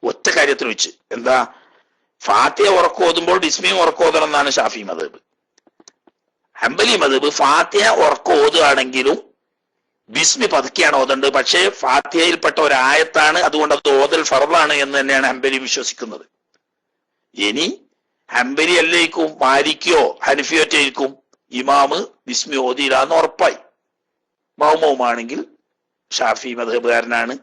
ഒറ്റ കാര്യത്തിൽ വെച്ച്. എന്താ? ഫാത്തിഹ ഉറക്കോതുമ്പോൾ ബിസ്മിയും ഉറക്കോതണം എന്നാണ് ഷാഫി മദ്ഹബ്. ഹംബലി മദ്ഹബ് ഫാത്തിഹ ഉറക്കോതുകയാണെങ്കിലും ബിസ്മി പതുക്കെയാണ് ഓതേണ്ടത്. പക്ഷേ ഫാത്തിഹയിൽപ്പെട്ട ഒരു ആയത്താണ്, അതുകൊണ്ട് അത് ഓതൽ ഫർളാണ് എന്ന് തന്നെയാണ് ഹംബലി വിശ്വസിക്കുന്നത്. ഇനി ഹംബലി അല്ലേക്കും മാലിക്കോ ഹനഫിയോ ആയിരിക്കും ഇമാമ് ബിസ്മി ഓതിയില്ലാന്ന് ഉറപ്പായി. മൗമൂമാണെങ്കിൽ ഷാഫി മദ്ഹബുകാരനാണ്.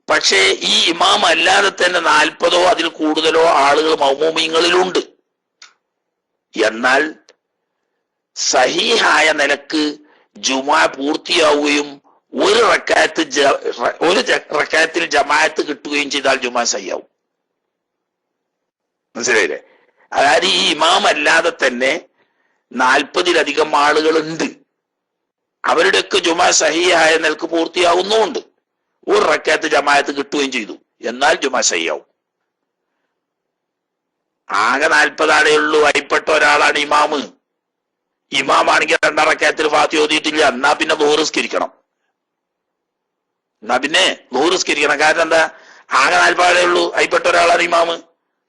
പക്ഷേ ഈ ഇമാം അല്ലാതെ തന്നെ 40 അതിൽ കൂടുതലോ ആളുകൾ മൗമൂമിങ്ങളിലുണ്ട്. എന്നാൽ സഹീഹായ നിലക്ക് ജുമാ പൂർത്തിയാവുകയും ഒരു റക്അത്തിൽ ജമാഅത്ത് കിട്ടുകയും ചെയ്താൽ ജുമാ സഹിയാവും. മനസ്സിലായില്ലേ? അതായത് ഈ ഇമാം അല്ലാതെ തന്നെ 40-ലധികം ആളുകളുണ്ട്. അവരുടെയൊക്കെ ജുമാ സഹിയായ നിലക്ക് പൂർത്തിയാവുന്നുമുണ്ട്. ഒരു റക്അത്ത് ജമാഅത്ത് കിട്ടുകയും ചെയ്തു, എന്നാൽ ജുമാ സഹിയാവും. ആകെ 40 ആളേ ഉള്ളൂ. അയിൽപ്പെട്ട ഒരാളാണ് ഇമാമ്. ഇമാമാണെങ്കിൽ 2 റക്അത്തിൽ ഫാത്തിഹ ഓതിയിട്ടില്ല, എന്നാ പിന്നെ ളുഹർ നിസ്കരിക്കണം. കാരണം എന്താ, ആകെ 40 ആളേ ഉള്ളൂ, അതിൽപ്പെട്ട ഒരാളാണ് ഇമാമ്.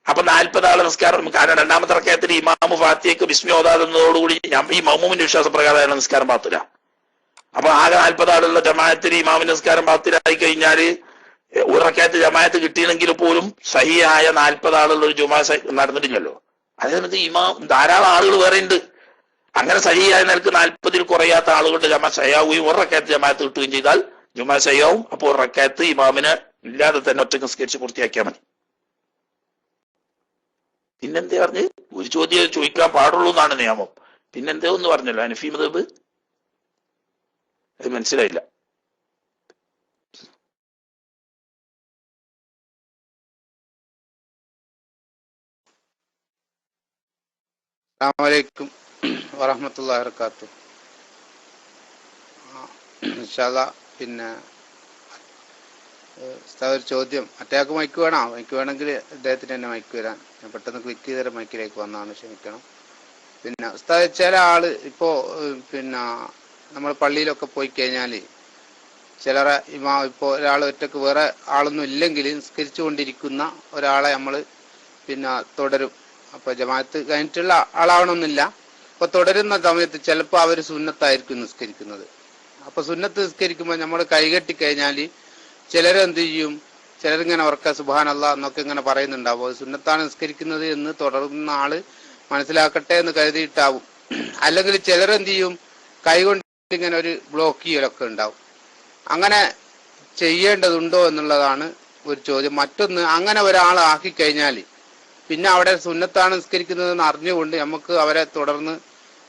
അപ്പൊ 40 ആളെ നിസ്കാരം. കാരണം 2ാമത്തെ റക്അത്തിൽ ഇമാമ് ഫാത്തിഹയ്ക്ക് ബിസ്മി ഓതാതെന്നതോടുകൂടി ഈ മഅ്മൂമിന്റെ വിശ്വാസപ്രകാരം നിസ്കാരം പാത്തില്ല. അപ്പൊ ആകെ 40 ആളുള്ള ജമാഅത്തിന് ഇമാമിന്റെ നിസ്കാരം പാത്തിലായി കഴിഞ്ഞാല് ഒരു റക്അത്ത് ജമാഅത്ത് കിട്ടിയില്ലെങ്കിൽ പോലും സഹിയായ 40 ആളുള്ള ഒരു ജുമാ നടന്നിട്ടില്ലല്ലോ. അതേസമയത്ത് ഇമാം ധാരാളം ആളുകൾ വേറെ ഉണ്ട്. അങ്ങനെ സഹിയായ നിലക്ക് 40-ൽ കുറയാത്ത ആളുകളുടെ ജമാ സഹിയാവുകയും ഒരു റക്അത്ത് ജമാഅത്ത് കിട്ടുകയും ചെയ്താൽ ജുമാ സഹിയാവും. അപ്പോൾ ഒരു റക്അത്ത് ഇമാമിനെ ഇല്ലാതെ തന്നെ ഒറ്റ നിസ്കരിച്ച് പൂർത്തിയാക്കിയാൽ മതി. പിന്നെന്തേ പറഞ്ഞ് ഒരു ചോദ്യം ചോദിക്കാൻ പാടുള്ളൂ എന്നാണ് നിയമം. പിന്നെന്തേ ഒന്ന് പറഞ്ഞല്ലോ ഹനഫി മദ്ഹബ്, അത് മനസ്സിലായില്ല. അസ്സലാമു അലൈക്കും വറഹ്മത്തുള്ളാഹി വബറകാതുഹു. ഇൻഷാ അല്ലാഹ് പിന്നെ ഒരു ചോദ്യം, അറ്റയാൾക്ക് മൈക്ക് വേണോ? മൈക്ക് വേണമെങ്കിൽ അദ്ദേഹത്തിന് തന്നെ മൈക്ക് വരാൻ, ഞാൻ പെട്ടെന്ന് ക്ലിക്ക് ചെയ്ത മൈക്കിലേക്ക് വന്നതാണ്, ക്ഷമിക്കണം. പിന്നെ ഉസ്താദ്, ചില ആള് ഇപ്പോ പിന്നെ നമ്മൾ പള്ളിയിലൊക്കെ പോയി കഴിഞ്ഞാൽ ചിലരെ ഇപ്പോൾ ഒരാൾ ഒറ്റക്ക് വേറെ ആളൊന്നും ഇല്ലെങ്കിൽ നിസ്കരിച്ചു കൊണ്ടിരിക്കുന്ന ഒരാളെ നമ്മൾ പിന്നെ തുടരും. അപ്പൊ ജമാഅത്ത് കഴിഞ്ഞിട്ടുള്ള ആളാവണമെന്നില്ല. അപ്പൊ തുടരുന്ന സമയത്ത് ചിലപ്പോൾ അവർ സുന്നത്തായിരിക്കും നിസ്കരിക്കുന്നത്. അപ്പൊ സുന്നത്ത് നിസ്കരിക്കുമ്പോൾ നമ്മൾ കൈകെട്ടി കഴിഞ്ഞാൽ ചിലരെന്ത് ചെയ്യും, ചിലരിങ്ങനെ ഉറക്ക സുബ്ഹാനല്ലാഹ് എന്നൊക്കെ ഇങ്ങനെ പറയുന്നുണ്ടാവും. അത് സുന്നത്താണ് നിസ്കരിക്കുന്നത് എന്ന് തുടർന്ന ആള് മനസ്സിലാക്കട്ടെ എന്ന് കരുതിയിട്ടാവും. അല്ലെങ്കിൽ ചിലരെന്ത് ചെയ്യും, കൈകൊണ്ട് ഇങ്ങനെ ഒരു ബ്ലോക്ക് ചെയ്യലൊക്കെ ഉണ്ടാവും. അങ്ങനെ ചെയ്യേണ്ടതുണ്ടോ എന്നുള്ളതാണ് ഒരു ചോദ്യം. മറ്റൊന്ന്, അങ്ങനെ ഒരാൾ ആക്കി കഴിഞ്ഞാൽ പിന്നെ അവിടെ സുന്നത്താണ് നിസ്കരിക്കുന്നതെന്ന് അറിഞ്ഞുകൊണ്ട് നമുക്ക് അവരെ തുടർന്ന്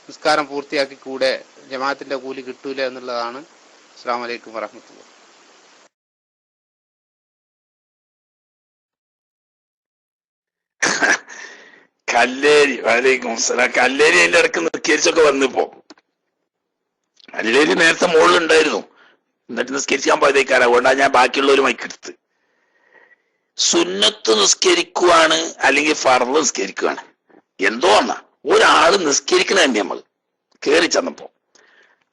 നിസ്കാരം പൂർത്തിയാക്കി കൂടെ, ജമാഅത്തിന്റെ കൂലി കിട്ടൂല എന്നുള്ളതാണ്. അസ്സലാമു അലൈക്കും വറഹ്മത്തുള്ളാഹി. കല്ലേരി, വലൈക്കും അസ്സലാം. കല്ലേരി അതിന്റെ ഇടയ്ക്ക് നിസ്കരിച്ചൊക്കെ വന്നിപ്പോ. കല്ലേരി നേരത്തെ മുകളിലുണ്ടായിരുന്നു, എന്നിട്ട് നിസ്കരിക്കാൻ പോയതേക്കാരാ. അതുകൊണ്ടാണ് ഞാൻ ബാക്കിയുള്ളവർ മൈക്കെടുത്ത്. സുന്നത്ത് നിസ്കരിക്കുവാണ് അല്ലെങ്കിൽ ഫർള് നിസ്കരിക്കുവാണ് എന്തോ എന്നാ ഒരാള് നിസ്കരിക്കണ തന്നെ നമ്മൾ കേറി ചെന്നപ്പോ.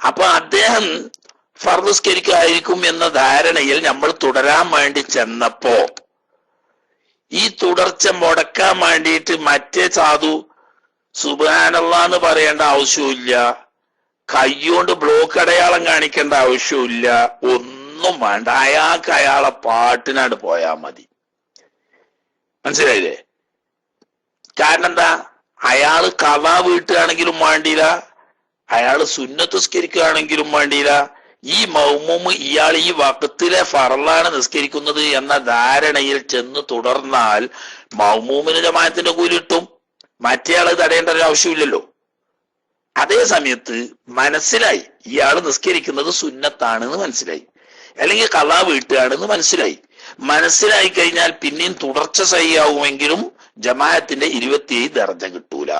അപ്പൊ അദ്ദേഹം ഫർള് നിസ്കരിക്കുമായിരിക്കും എന്ന ധാരണയിൽ നമ്മൾ തുടരാൻ വേണ്ടി ചെന്നപ്പോ ഈ തുടർച്ച മുടക്കാൻ വേണ്ടിയിട്ട് മറ്റേ സാധു സുബ്ഹാനല്ലാഹ് എന്ന് പറയേണ്ട ആവശ്യമില്ല, കൈകൊണ്ട് ബ്ലോക്ക് അടയാളം കാണിക്കേണ്ട ആവശ്യമില്ല, ഒന്നും വേണ്ട. അയാൾക്ക് അയാളെ പാട്ടിനാട് പോയാൽ മതി. മനസ്സിലായില്ലേ? കാരണം എന്താ, അയാള് ഖളാ വീട്ടുകയാണെങ്കിലും വേണ്ടിയില്ല, അയാള് സുന്നത്ത് നിസ്കരിക്കുകയാണെങ്കിലും വേണ്ടിയില്ല. ഈ മൗമൂമ് ഇയാൾ ഈ വഖത്തിലെ ഫർളാണ് നിസ്കരിക്കുന്നത് എന്ന ധാരണയിൽ ചെന്ന് തുടർന്നാൽ മൗമൂമിന് ജമാഅത്തിന്റെ കൂലി കിട്ടും, മറ്റേയാള് തടയേണ്ട ഒരു ആവശ്യമില്ലല്ലോ. അതേ സമയത്ത് മനസ്സിലായി ഇയാൾ നിസ്കരിക്കുന്നത് സുന്നത്താണെന്ന് മനസ്സിലായി, അല്ലെങ്കിൽ ഖളാ വീട്ടുകയാണെന്ന് മനസ്സിലായി കഴിഞ്ഞാൽ പിന്നെയും തുടർച്ച സഹിയാവുമെങ്കിലും ജമാഅത്തിന്റെ 27 ദർജ കിട്ടൂല.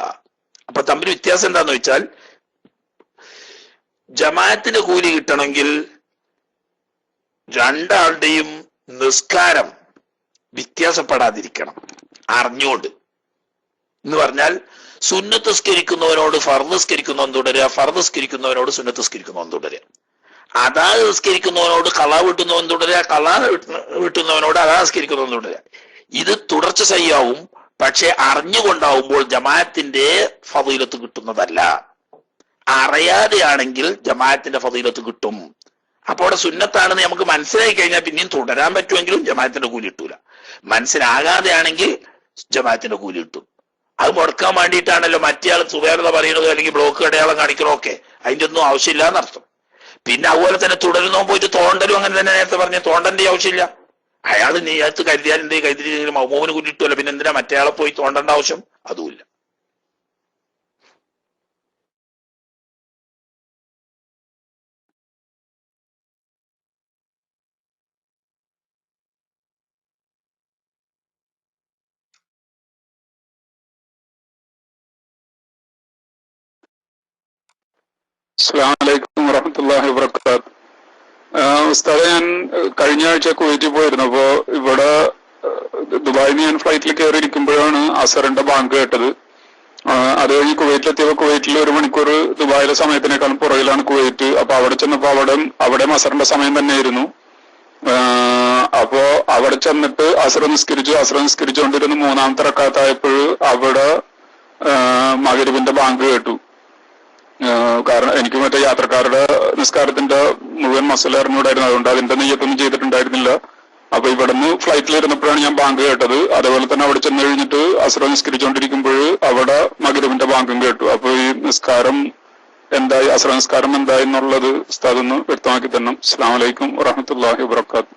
അപ്പൊ തമ്മിൽ വ്യത്യാസം എന്താന്ന് വെച്ചാൽ, ജമാഅത്തിന്റെ കൂലി കിട്ടണമെങ്കിൽ രണ്ടാളുടെയും നിസ്കാരം വ്യത്യാസപ്പെടാതിരിക്കണം, അറിഞ്ഞുകൊണ്ട്. എന്ന് പറഞ്ഞാൽ സുന്നത്ത് നിസ്കരിക്കുന്നവനോട് ഫർള് നിസ്കരിക്കുന്നവൻ തുടരുക, ഫർള് നിസ്കരിക്കുന്നവനോട് സുന്നത്ത് നിസ്കരിക്കുന്നവൻ തുടരുക, അതാ നിസ്കരിക്കുന്നവനോട് ഖളാ വീട്ടുന്നവൻ തുടരുക, ഖളാ വീട്ടുന്നവനോട് അതാ നിസ്കരിക്കുന്നവൻ തുടരുക. ഇത് തുടർച്ച സഹിയാവും. പക്ഷെ അറിഞ്ഞുകൊണ്ടാവുമ്പോൾ ജമാഅത്തിന്റെ ഫളീലത്ത് കിട്ടുന്നതല്ല. അറിയാതെയാണെങ്കിൽ ജമാഅത്തിന്റെ ഫളീലത്ത് കിട്ടും. അപ്പൊ അവിടെ സുന്നത്താണെന്ന് നമുക്ക് മനസ്സിലായി കഴിഞ്ഞാൽ പിന്നെയും തുടരാൻ പറ്റുമെങ്കിലും ജമാഅത്തിന്റെ കൂലി കിട്ടൂല. മനസ്സിലാകാതെയാണെങ്കിൽ ജമാഅത്തിന്റെ കൂലി കിട്ടും. അത് മുടക്കാൻ വേണ്ടിയിട്ടാണല്ലോ മറ്റേയാൾ സുബ്ഹാനല്ലാഹ് പറയുന്നത് അല്ലെങ്കിൽ ബ്ലോക്ക് അടയാളം കാണിക്കണമൊക്കെ. അതിന്റെ ഒന്നും ആവശ്യമില്ല എന്നർത്ഥം. പിന്നെ അതുപോലെ തന്നെ തുടരുന്നോ പോയിട്ട് തോണ്ടലും അങ്ങനെ തന്നെ നേരത്തെ പറഞ്ഞ തോണ്ടന്റെ ആവശ്യമില്ല. അയാൾ നീയത്ത് കരുതിയാൽ എന്തേ കരുതി മൗമൂമിന് കൂലി കിട്ടുമല്ലോ, പിന്നെ എന്തിനാ മറ്റേയാളെ പോയി തോണ്ടേണ്ട ആവശ്യം? അതുമില്ല. അസ്സലാമു അലൈക്കും വറഹ്മത്തുള്ളാഹി വബറകാതുഹു. ഉസ്താദെ, ഞാൻ കഴിഞ്ഞ ആഴ്ച കുവൈറ്റിൽ പോയിരുന്നപ്പോ ഇവിടെ ദുബായിൽ ഞാൻ ഫ്ലൈറ്റിൽ കയറിയിരിക്കുമ്പോഴാണ് അസറിന്റെ ബാങ്ക് കേട്ടത്. അത് കഴിഞ്ഞ് കുവൈറ്റിലെത്തിയപ്പോ കുവൈറ്റിൽ 1 മണിക്കൂർ ദുബായിലെ സമയത്തിനേക്കാളും പുറകിലാണ് കുവൈറ്റ്. അപ്പൊ അവിടെ ചെന്നപ്പോ അവിടെ മസറിന്റെ സമയം തന്നെയായിരുന്നു. അപ്പോ അവിടെ ചെന്നിട്ട് അസ്ര നിസ്കരിച്ചുകൊണ്ടിരുന്ന 3-ാമത്തെ റക്അത്തായപ്പോൾ അവിടെ മഗ്‌രിബിന്റെ ബാങ്ക് കേട്ടു. കാരണം എനിക്ക് മറ്റേ യാത്രക്കാരുടെ നിസ്കാരത്തിന്റെ മുഴുവൻ മസല അറിഞ്ഞുകൂടായിരുന്നു. അതുകൊണ്ട് അതിന്റെ നെയ്യത്തൊന്നും ചെയ്തിട്ടുണ്ടായിരുന്നില്ല. അപ്പൊ ഇവിടുന്ന് ഫ്ലൈറ്റിൽ ഇരുന്നപ്പോഴാണ് ഞാൻ ബാങ്ക് കേട്ടത്. അതേപോലെ തന്നെ അവിടെ ചെന്ന് കഴിഞ്ഞിട്ട് അസ്ര നിസ്കരിച്ചുകൊണ്ടിരിക്കുമ്പോൾ അവിടെ മഗ്‌രിബിന്റെ ബാങ്കും കേട്ടു. അപ്പൊ ഈ നിസ്കാരം എന്തായി, അസ്ര നിസ്കാരം എന്തായി എന്നുള്ളത് ഉസ്താദ് ഒന്ന് വ്യക്തമാക്കി തരണം. അസ്സലാമു അലൈക്കും വറഹ്മത്തുള്ളാഹി വബറകാതുഹു.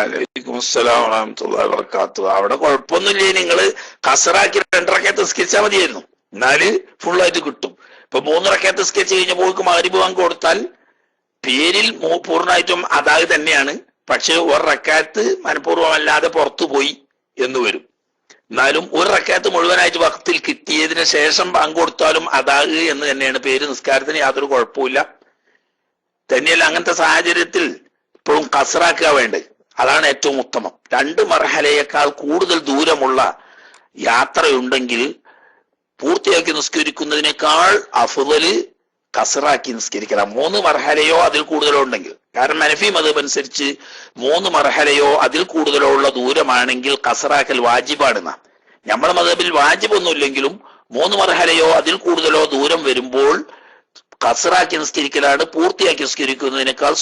വലൈക്കും അസ്സലാം വറഹ്മത്തുള്ളാഹി വബറകാതുഹു. അവിടെ കുഴപ്പമൊന്നുമില്ലേ, നിങ്ങള് കസറാക്കി 2 റക്അത്ത് നിസ്കരിച്ചാൽ മതിയായിരുന്നു, എന്നാല് ഫുള്ളായിട്ട് കിട്ടും. ഇപ്പൊ 3 റക്അത്ത് നിസ്കരിച്ച് കഴിഞ്ഞപ്പോൾ മഗ്‌രിബ് ബാങ്ക് കൊടുത്താൽ പേരിൽ പൂർണ്ണമായിട്ടും അതായത് തന്നെയാണ്. പക്ഷെ 1 റക്അത്ത് മനഃപൂർവ്വമല്ലാതെ പുറത്തു പോയി എന്ന് വരും. എന്നാലും 1 റക്അത്ത് മുഴുവനായിട്ട് വഖത്തിൽ കിട്ടിയതിന് ശേഷം ബാങ്ക് കൊടുത്താലും അതാഗ് എന്ന് തന്നെയാണ് പേര്. നിസ്കാരത്തിന് യാതൊരു കുഴപ്പമില്ല. തന്നെയല്ല, അങ്ങനത്തെ സാഹചര്യത്തിൽ ഇപ്പോഴും കസറാക്കുക വേണ്ടത്, അതാണ് ഏറ്റവും ഉത്തമം. 2 മർഹലയേക്കാൾ കൂടുതൽ ദൂരമുള്ള യാത്രയുണ്ടെങ്കിൽ പൂർത്തിയാക്കി നിസ്കരിക്കുന്നതിനേക്കാൾ അഫ്ളല് കസറാക്കി നിസ്കരിക്കണം. 3 മർഹലയോ അതിൽ കൂടുതലോ ഉണ്ടെങ്കിൽ, കാരണം ഹനഫി മദ്ഹബ് അനുസരിച്ച് 3 മർഹലയോ അതിൽ കൂടുതലോ ഉള്ള ദൂരമാണെങ്കിൽ കസറാക്കൽ വാജിബാണെന്ന. നമ്മുടെ മദ്ഹബിൽ വാജിബൊന്നുമില്ലെങ്കിലും 3 മർഹലയോ അതിൽ കൂടുതലോ ദൂരം വരുമ്പോൾ കസറാക്കി നിസ്കരിക്കലാണ് പൂർത്തിയാക്കി നിസ്കരിക്കുന്നതിനേക്കാൾ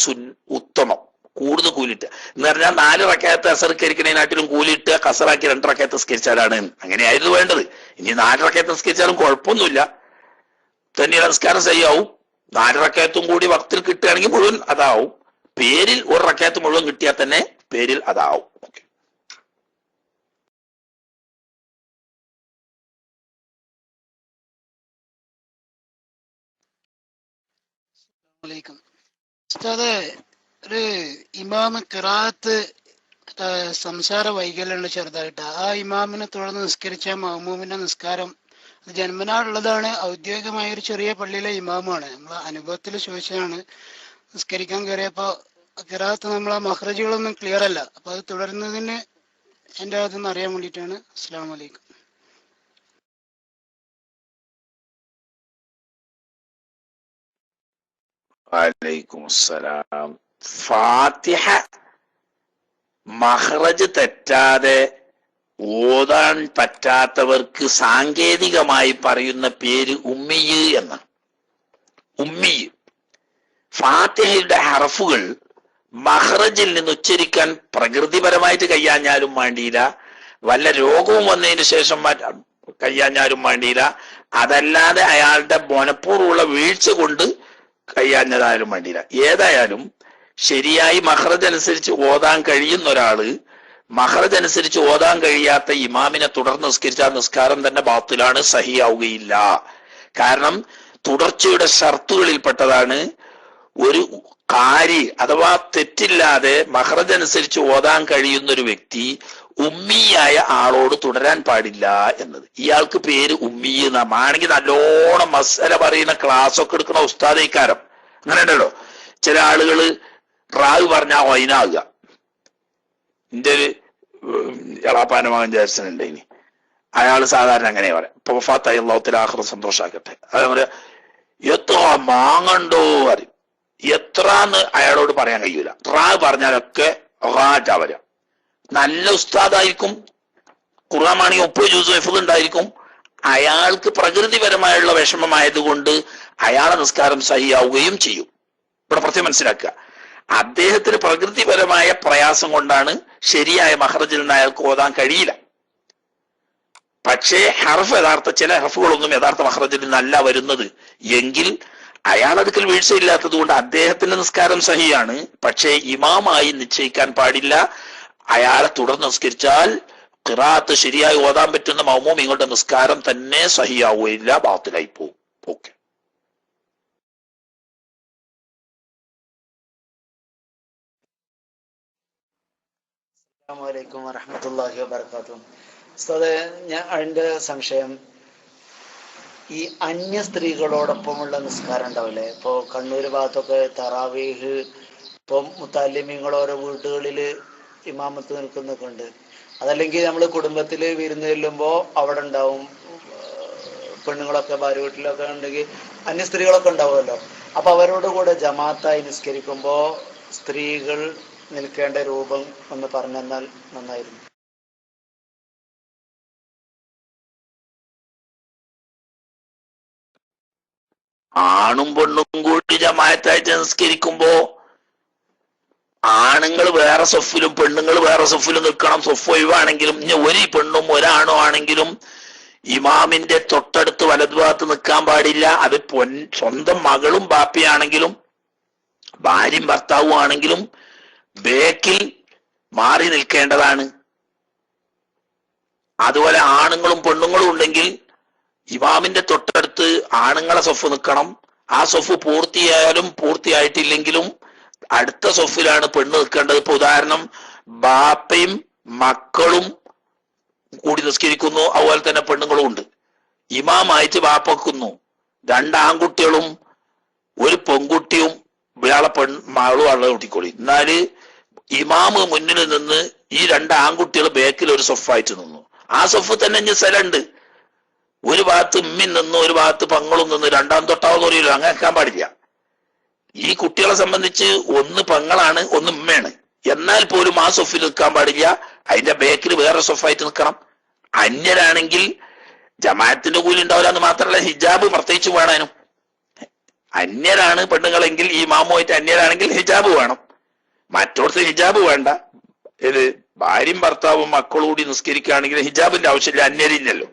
ഉത്തമം, കൂടുതൽ കൂലിട്ട്. എന്ന് പറഞ്ഞാൽ 4 റക്അത്ത് അസർക്കരിക്കുന്നതിനാട്ടിലും കൂലിട്ട് കസറാക്കി 2 റക്അത്ത് നിസ്കരിച്ചാലാണ്. അങ്ങനെയായിരുന്നു വേണ്ടത്. ഇനി 4 റക്അത്ത് നിസ്കരിച്ചാലും കുഴപ്പമൊന്നുമില്ല, തന്നെ നമസ്കാരം ശരിയാവും. 4 റക്അത്തും കൂടി വക്തിൽ കിട്ടുകയാണെങ്കിൽ മുഴുവൻ അതാവും. പേരിൽ 1 റക്അത്ത് മുഴുവൻ കിട്ടിയാൽ തന്നെ പേരിൽ അതാവും. ഉസ്താദേ, ഒരു ഇമാമ് ഖിറാഅത്ത് സംസാര വൈകല്യമുള്ള ചെറുതായിട്ട്, ആ ഇമാമിനെ തുടർന്ന് നിസ്കരിച്ച മഅ്മൂമിന്റെ നിസ്കാരം അത് ജന്മനാ ഉള്ളതാണ്, ഔദ്യോഗികമായ ഒരു ചെറിയ പള്ളിയിലെ ഇമാമാണ്. നമ്മളെ അനുഭവത്തിൽ ചോദിച്ചതാണ്. നിസ്കരിക്കാൻ കയറിയപ്പോ ഖിറാഅത്ത് നമ്മളെ മഖ്റജുകളൊന്നും ക്ലിയർ അല്ല. അപ്പൊ അത് തുടരുന്നതിന് എന്റെ അതൊന്ന് അറിയാൻ വേണ്ടിയിട്ടാണ്. അസ്സലാമു അലൈക്കും. വലൈക്കും അസ്സലാം. ഫാത്തിഹ മഖ്റജ് തെറ്റാതെ ഓതാൻ പറ്റാത്തവർക്ക് സാങ്കേതികമായി പറയുന്ന പേര് ഉമ്മിയ് എന്നാണ്. ഉമ്മിയ്. ഫാത്തിഹയുടെ ഹർഫുകൾ മഖ്റജിൽ നിന്ന് ഉച്ചരിക്കാൻ പ്രകൃതിപരമായിട്ട് കഴിയാഞ്ഞാലും വേണ്ടിയില്ല, വല്ല രോഗവും വന്നതിന് ശേഷം കഴിയാഞ്ഞാലും വേണ്ടിയില്ല, അതല്ലാതെ അയാളുടെ മനഃപൂർവ്വമുള്ള വീഴ്ച കൊണ്ട് കഴിയാഞ്ഞതായാലും വേണ്ടിയില്ല. ഏതായാലും ശരിയായി മഖ്റജ് അനുസരിച്ച് ഓതാൻ കഴിയുന്ന ഒരാള് മഖ്റജ് അനുസരിച്ച് ഓതാൻ കഴിയാത്ത ഇമാമിനെ തുടർന്ന് നിസ്കരിച്ചാൽ നിസ്കാരം തന്നെ ബാത്തിലാണ്, സഹിയാവുകയില്ല. കാരണം തുടർച്ചയുടെ ഷർത്തുകളിൽപ്പെട്ടതാണ് ഒരു കാരി അഥവാ തെറ്റില്ലാതെ മഖ്റജ് അനുസരിച്ച് ഓതാൻ കഴിയുന്ന ഒരു വ്യക്തി ഉമ്മിയായ ആളോട് തുടരാൻ പാടില്ല എന്നത്. ഇയാൾക്ക് പേര് ഉമ്മി എന്നാണെങ്കിൽ നല്ലോണം മസല പറയുന്ന ക്ലാസ് ഒക്കെ എടുക്കുന്ന ഉസ്താദൈക്കാരം. അങ്ങനെ ഉണ്ടല്ലോ ചില ആളുകള് റാവ് പറഞ്ഞാ വൈനാകുക. എന്റെ ഒരു എളാപ്പാന്റെ മകൻ ജേർസനുണ്ട്, ഇനി അയാള് സാധാരണ അങ്ങനെ പറയാം, ഇപ്പൊ ഫാത്തായി അല്ലാഹുവിൽ ആഖിറ സന്തോഷാക്കട്ടെ, അത് പറയാ എത്ര മാങ്ങണ്ടോ പറയും. എത്രാന്ന് അയാളോട് പറയാൻ കഴിയൂല. റാവ് പറഞ്ഞാലൊക്കെ റാജാ വരാം. നല്ല ഉസ്താദായിരിക്കും, ഖുർആനാണെങ്കിൽ 30 ജുസ് ഹിഫ്ള് ഉണ്ടായിരിക്കും. അയാൾക്ക് പ്രകൃതിപരമായുള്ള വിഷമമായതുകൊണ്ട് അയാളെ നിസ്കാരം സഹിയാവുകയും ചെയ്യും. ഇവിടെ പ്രത്യേകം മനസ്സിലാക്കുക, അദ്ദേഹത്തിന് പ്രകൃതിപരമായ പ്രയാസം കൊണ്ടാണ് ശരിയായ മഖ്റജിൽ നിന്ന് അയാൾക്ക് ഓതാൻ കഴിയില്ല. പക്ഷേ ഹർഫ് ചില ഹർഫുകളൊന്നും യഥാർത്ഥ മഖ്റജിൽ നിന്നല്ല വരുന്നത് എങ്കിൽ അയാളടുക്കൽ വീഴ്ചയില്ലാത്തത് കൊണ്ട് അദ്ദേഹത്തിന്റെ നിസ്കാരം സഹിയാണ്. പക്ഷേ ഇമാമായി നിശ്ചയിക്കാൻ പാടില്ല. അയാളെ തുടർന്ന് നിസ്കരിച്ചാൽ ഖിറാഅത്ത് ശരിയായി ഓതാൻ പറ്റുന്ന മഅ്മൂമിങ്ങളുടെ നിസ്കാരം തന്നെ സഹിയാവുകയില്ല, ബാത്തിലായി പോകും. ഓക്കെ. അസ്സലാമു അലൈക്കും വറഹ്മത്തുള്ളാഹി വബറകാതുഹു. ഉസ്താദേ, അതിന്റെ സംശയം, ഈ അന്യ സ്ത്രീകളോടൊപ്പമുള്ള നിസ്കാരം ഉണ്ടാവില്ലേ? ഇപ്പൊ കണ്ണൂർ ഭാഗത്തൊക്കെ തറാവീഹ്, ഇപ്പം മുത്തല്ലിമീങ്ങൾ ഓരോ വീടുകളില് ഇമാമത്ത് നിൽക്കുന്നൊക്കെ ഉണ്ട്. അതല്ലെങ്കിൽ നമ്മൾ കുടുംബത്തിൽ വിരുന്ന് ചെല്ലുമ്പോൾ അവിടെ ഉണ്ടാവും പെണ്ണുങ്ങളൊക്കെ, ഭാര്യ വീട്ടിലൊക്കെ ഉണ്ടെങ്കിൽ അന്യ സ്ത്രീകളൊക്കെ ഉണ്ടാവുമല്ലോ. അപ്പൊ അവരോട് കൂടെ ജമാഅത്തായി നിസ്കരിക്കുമ്പോൾ സ്ത്രീകൾ നിൽക്കേണ്ട രൂപം ഒന്ന് പറഞ്ഞു തന്നാൽ നന്നായിരുന്നു. ആണും പെണ്ണും കൂടി ജമാഅത്തായിട്ട് നിസ്കരിക്കുമ്പോ ആണുങ്ങൾ വേറെ സൊഫിലും പെണ്ണുങ്ങൾ വേറെ സൊഫിലും നിൽക്കണം. സൊഫ് ഒഴിവാണെങ്കിലും ഇനി ഒരു പെണ്ണും ഒരാണും ആണെങ്കിലും ഇമാമിന്റെ തൊട്ടടുത്ത് വലതുഭാഗത്ത് നിൽക്കാൻ പാടില്ല. അത് സ്വന്തം മകളും ബാപ്പയാണെങ്കിലും ഭാര്യയും ഭർത്താവും ആണെങ്കിലും ബേക്കിൽ മാറി നിൽക്കേണ്ടതാണ്. അതുപോലെ ആണുങ്ങളും പെണ്ണുങ്ങളും ഉണ്ടെങ്കിൽ ഇമാമിന്റെ തൊട്ടടുത്ത് ആണുങ്ങളെ സൊഫ് നിൽക്കണം. ആ സൊഫ് പൂർത്തിയായാലും പൂർത്തിയായിട്ടില്ലെങ്കിലും അടുത്ത സൊഫിലാണ് പെണ്ണ് നിൽക്കേണ്ടത്. ഇപ്പൊ ഉദാഹരണം, ബാപ്പയും മക്കളും കൂടി നിസ്കരിക്കുന്നു, അതുപോലെ തന്നെ പെണ്ണുങ്ങളും ഉണ്ട്. ഇമാമായിട്ട് ബാപ്പ വെക്കുന്നു, രണ്ടാൺകുട്ടികളും ഒരു പെൺകുട്ടിയും ഇയാളെ മകളും ആളെ കൂട്ടിക്കോളി. എന്നാല് ഇമാമ് മുന്നിൽ നിന്ന് ഈ രണ്ട് ആൺകുട്ടികൾ ബേക്കിൽ ഒരു സൊഫായിട്ട് നിന്നു. ആ സൊഫ് തന്നെ ഇനി സ്ഥലമുണ്ട്. ഒരു ഭാഗത്ത് ഉമ്മിൻ നിന്ന് ഒരു ഭാഗത്ത് പങ്ങളും നിന്ന് രണ്ടാം തൊട്ടാവെന്ന് പറയില്ല, അങ്ങനെ വെക്കാൻ പാടില്ല. ഈ കുട്ടികളെ സംബന്ധിച്ച് ഒന്ന് പെങ്ങളാണ്, ഒന്ന് ഉമ്മയാണ്. എന്നാൽ പോലും ആ സൊഫിൽ നിൽക്കാൻ പാടില്ല, അതിന്റെ ബേക്കിൽ വേറെ സൊഫായിട്ട് നിൽക്കണം. അന്യരാണെങ്കിൽ ജമാഅത്തിന്റെ കൂലി ഉണ്ടാവില്ല എന്ന് മാത്രമല്ല, ഹിജാബ് പ്രത്യേകിച്ച് വേണേനും. അന്യരാണ് പെണ്ണുങ്ങളെങ്കിൽ ഈ മാമുമായിട്ട് അന്യരാണെങ്കിൽ ഹിജാബ് വേണം. മറ്റോടത്ത് ഹിജാബ് വേണ്ട. ഇത് ഭാര്യയും ഭർത്താവും മക്കളും കൂടി നിസ്കരിക്കുകയാണെങ്കിൽ ഹിജാബിന്റെ ആവശ്യമില്ല, അന്യരില്ലല്ലോ.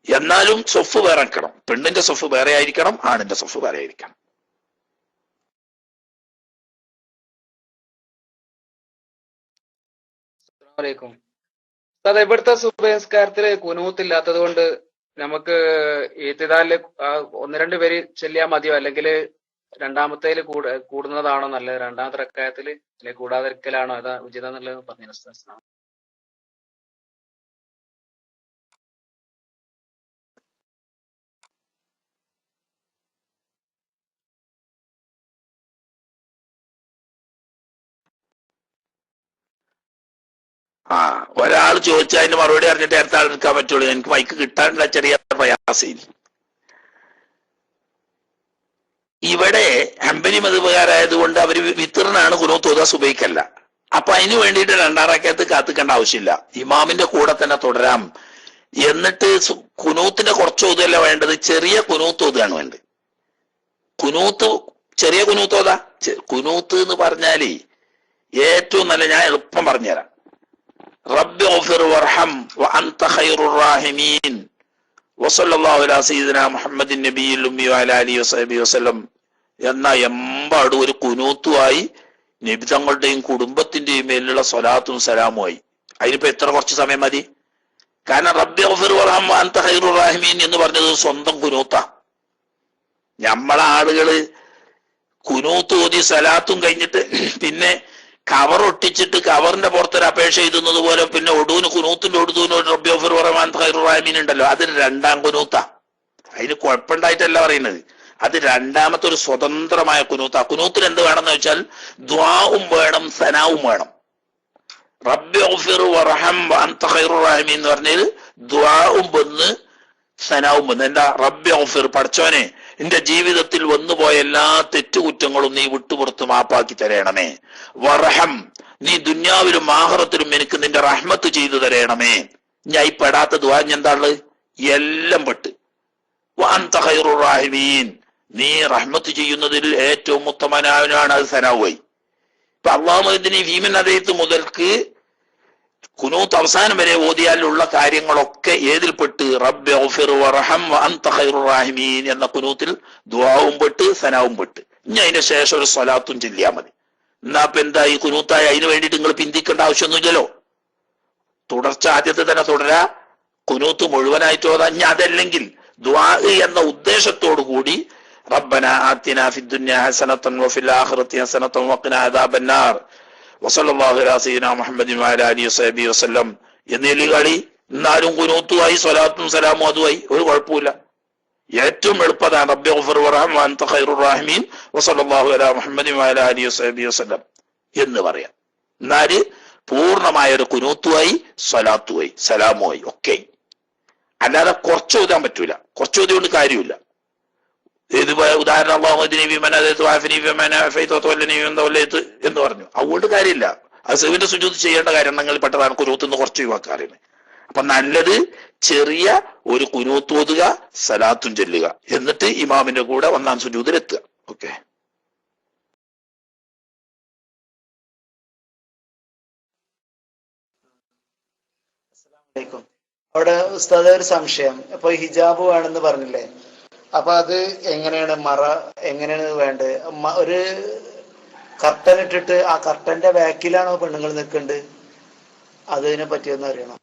എന്നാലും സൊഫ് വേറെ വെക്കണം. പെണ്ണിന്റെ സൊഫ് വേറെ ആയിരിക്കണം, ആണിന്റെ സൊഫ് വേറെ ആയിരിക്കണം. അതെ, ഇവിടുത്തെ സുബഹ്സ്കാരത്തില് കുനൂത്തില്ലാത്തത് കൊണ്ട് നമുക്ക് ഈത്തിദാലില് ഒന്ന് രണ്ട് പേര് ചെല്ലിയാൽ മതിയോ, അല്ലെങ്കിൽ രണ്ടാമത്തേല് കൂടുന്നതാണോ നല്ലത്? രണ്ടാമത്തെ റക്അത്തില് അല്ലെങ്കിൽ കൂടാതിരിക്കലാണോ അതാ ഉചിതം എന്നുള്ളത് പറഞ്ഞു. ഒരാൾ ചോദിച്ചാൽ അതിന്റെ മറുപടി അറിഞ്ഞിട്ട് അടുത്ത ആൾ എടുക്കാൻ പറ്റുള്ളൂ. എനിക്ക് മൈക്ക് കിട്ടാനുള്ള ചെറിയ പ്രയാസം. ഇവിടെ ഹംബലി മദ്ഹബുകാരായതുകൊണ്ട് അവര് വിത്തറിനാണ് ഖുനൂത്ത് ഓതാ, സുബൈക്കല്ല. അപ്പൊ അതിന് വേണ്ടിയിട്ട് രണ്ടാം റക്അത്ത് കാത്തിക്കേണ്ട ആവശ്യമില്ല, ഇമാമിന്റെ കൂടെ തന്നെ തുടരാം. എന്നിട്ട് ഖുനൂത്തിന്റെ കുറച്ച് ഓതല്ല വേണ്ടത്, ചെറിയ ഖുനൂത്ത് ഓതാണ് വേണ്ടത്. ഖുനൂത്ത് ചെറിയ ഖുനൂത്ത് ഓതാ. ഖുനൂത്ത് എന്ന് പറഞ്ഞാല് ഏറ്റവും നല്ല, ഞാൻ എളുപ്പം പറഞ്ഞുതരാം. റബ്ബി ഗഫിർ വർഹം വഅൻത ഖൈറുർ റാഹിമീൻ വസല്ലല്ലാഹു അലാ സയ്യിദിനാ മുഹമ്മദിൻ നബിയിൽ ഉമ്മി വഅലാ ആലിഹി വസഹ്ബിഹി വസല്ലം എന്ന എമ്പാട് ഒരു കുനൂത്തുമായി നബി തങ്ങളുടെയും കുടുംബത്തിന്റെയും മേലുള്ള സ്വലാത്തും സലാമുമായി. അതിനിപ്പോ എത്ര കുറച്ച് സമയം മതി? കാരണം റബ്ബി ഗഫിർ വർഹം വഅൻത ഖൈറുർ റാഹിമീൻ എന്ന് പറഞ്ഞത് സ്വന്തം കുനൂത്താ. നമ്മളെ ആളുകള് കുനൂത്ത് ഓതി സലാത്തും കഴിഞ്ഞിട്ട് പിന്നെ കവർ ഒട്ടിച്ചിട്ട് കവറിന്റെ പുറത്തൊരു അപേക്ഷ എഴുതുന്നത് പോലെ പിന്നെ ഒടുവിന് കുനൂത്തിന്റെ ഒടുവിന് റബ്ബി ഗഫിർ വറഹ്മാൻ ഖൈറുർ റഹീമീൻ ഉണ്ടല്ലോ, അത് രണ്ടാം കുനൂത്താ. അതിന് കുഴപ്പമുണ്ടായിട്ടല്ല പറയുന്നത്, അത് രണ്ടാമത്തെ ഒരു സ്വതന്ത്രമായ കുനൂത്താ. കുനൂത്തിന് എന്ത് വേണമെന്ന് വെച്ചാൽ ദുആഉം വേണം, സനാവും വേണം. റബ്ബി ഗഫിർ വർഹം വഅൻത ഖൈറുർ റഹീമീൻ എന്ന് പറഞ്ഞാൽ ദുആഉം വന്ന് സനാവും വന്ന്. എന്താ? റബ്ബി ഗഫിർ, പടച്ചോനെ എന്റെ ജീവിതത്തിൽ വന്നുപോയ എല്ലാ തെറ്റുകുറ്റങ്ങളും നീ വിട്ടുപുറത്ത് മാപ്പാക്കി തരണമേ. വർഹം, നീ ദുന്യാവിലും ആഖിറത്തിലും എനിക്ക് നിന്റെ റഹ്മത്ത് ചെയ്തു തരണമേ. ഞാൻ ഈ പെടാത്ത ദുആ എന്താള്? എല്ലാം പെട്ട്. വഅൻത ഖൈറുർ റഹീമീൻ, നീ റഹ്മത്ത് ചെയ്യുന്നതിൽ ഏറ്റവും ഉത്തമനായവനാണ്. അത് സനാവായി. ഇപ്പൊ അല്ലാഹുമ്മ ഫീമൻ ഹദൈത മുതൽക്ക് കുനൂത്ത് അവസാനം വരെ ഓതിയാലുള്ള കാര്യങ്ങളൊക്കെ ഏതിൽപ്പെട്ട്? റബ്ബി ഗഫിർ വർഹം വഅൻത ഖൈറുർ റഹീമീൻ എന്ന കുനൂത്തിൽ ദുആവും പെട്ട്, സനാവും പെട്ട്. ഇനി അതിന്റെ ശേഷം ഒരു സ്വലാത്തും ചൊല്ലിയാൽ മതി. എന്നാ ഇപ്പൊ എന്താ ഈ കുനൂത്തായി? അതിന് വേണ്ടിയിട്ട് നിങ്ങൾ പിന്തിക്കേണ്ട ആവശ്യമൊന്നുമില്ലല്ലോ. തുടർച്ച ആദ്യത്തെ തന്നെ തുടരാ, കുനൂത്ത് മുഴുവനായിട്ട് ഓതാ. ഇനി അതല്ലെങ്കിൽ ദുആ എന്ന ഉദ്ദേശത്തോടു കൂടി റബ്ബനാ ആതിനാ ഫിദ്ദുനിയാ ഹസനത്തൻ വഫിൽ ആഖിറതി ഹസനത്തൻ വഖിനാ അദാബന്നാർ വസല്ലല്ലാഹു അലാ സയ്യിദിനാ മുഹമ്മദിൻ വഅലാ ആലിഹി വസഹ്ബിഹി വസല്ലം എന്നീ കളി. എന്നാലും കുനൂത്തുമായി സ്വലാത്തും സലാമും അതുമായി ഒരു കുഴപ്പമില്ല. ഏറ്റവും എളുപ്പതാണ് റബ്ബി ഗഫിർ വർഹം വഅൻത ഖൈറുർ റഹീമീൻ വസല്ലല്ലാഹു അലാ മുഹമ്മദിൻ വഅലാ ആലിഹി വസഹ്ബിഹി വസല്ലം എന്ന് പറയാം. എന്നാല് പൂർണ്ണമായ ഒരു കുനൂത്തുമായി സ്വലാത്തുമായി സലാമുമായി ഒക്കെ. അല്ലാതെ കുറച്ച് ഓതാൻ പറ്റൂല. കുറച്ച് ഓതിയോണ്ട് കാര്യമില്ല. ഇത് ഉദാഹരണം എന്ന് പറഞ്ഞു, അതുകൊണ്ട് കാര്യമില്ല. അത് സെവിന്റെ സുജൂദ് ചെയ്യേണ്ട കാര്യങ്ങളിൽ പെട്ടതാണ് കുനൂത്ത് എന്ന് കുറച്ച് ഒഴിവാക്കാറിന്. അപ്പൊ നല്ലത് ചെറിയ ഒരു കുനൂത്ത് ഓതുക, സലാത്തും ചൊല്ലുക, എന്നിട്ട് ഇമാമിന്റെ കൂടെ ഒന്നാം സുജൂദിലെത്തുക. ഓക്കെ. അവിടെ ഉസ്താദ് ഒരു സംശയം. ഇപ്പൊ ഹിജാബ് വേണമെന്ന് പറഞ്ഞില്ലേ, അപ്പൊ അത് എങ്ങനെയാണ് മറ എങ്ങനെയാണ് വേണ്ടത്? ഒരു കർട്ടൻ ഇട്ടിട്ട് ആ കർട്ടന്റെ ബാക്കിലാണോ പെണ്ണുങ്ങൾ നിൽക്കേണ്ടത്? അതിനെ പറ്റിയൊന്നും അറിയണം.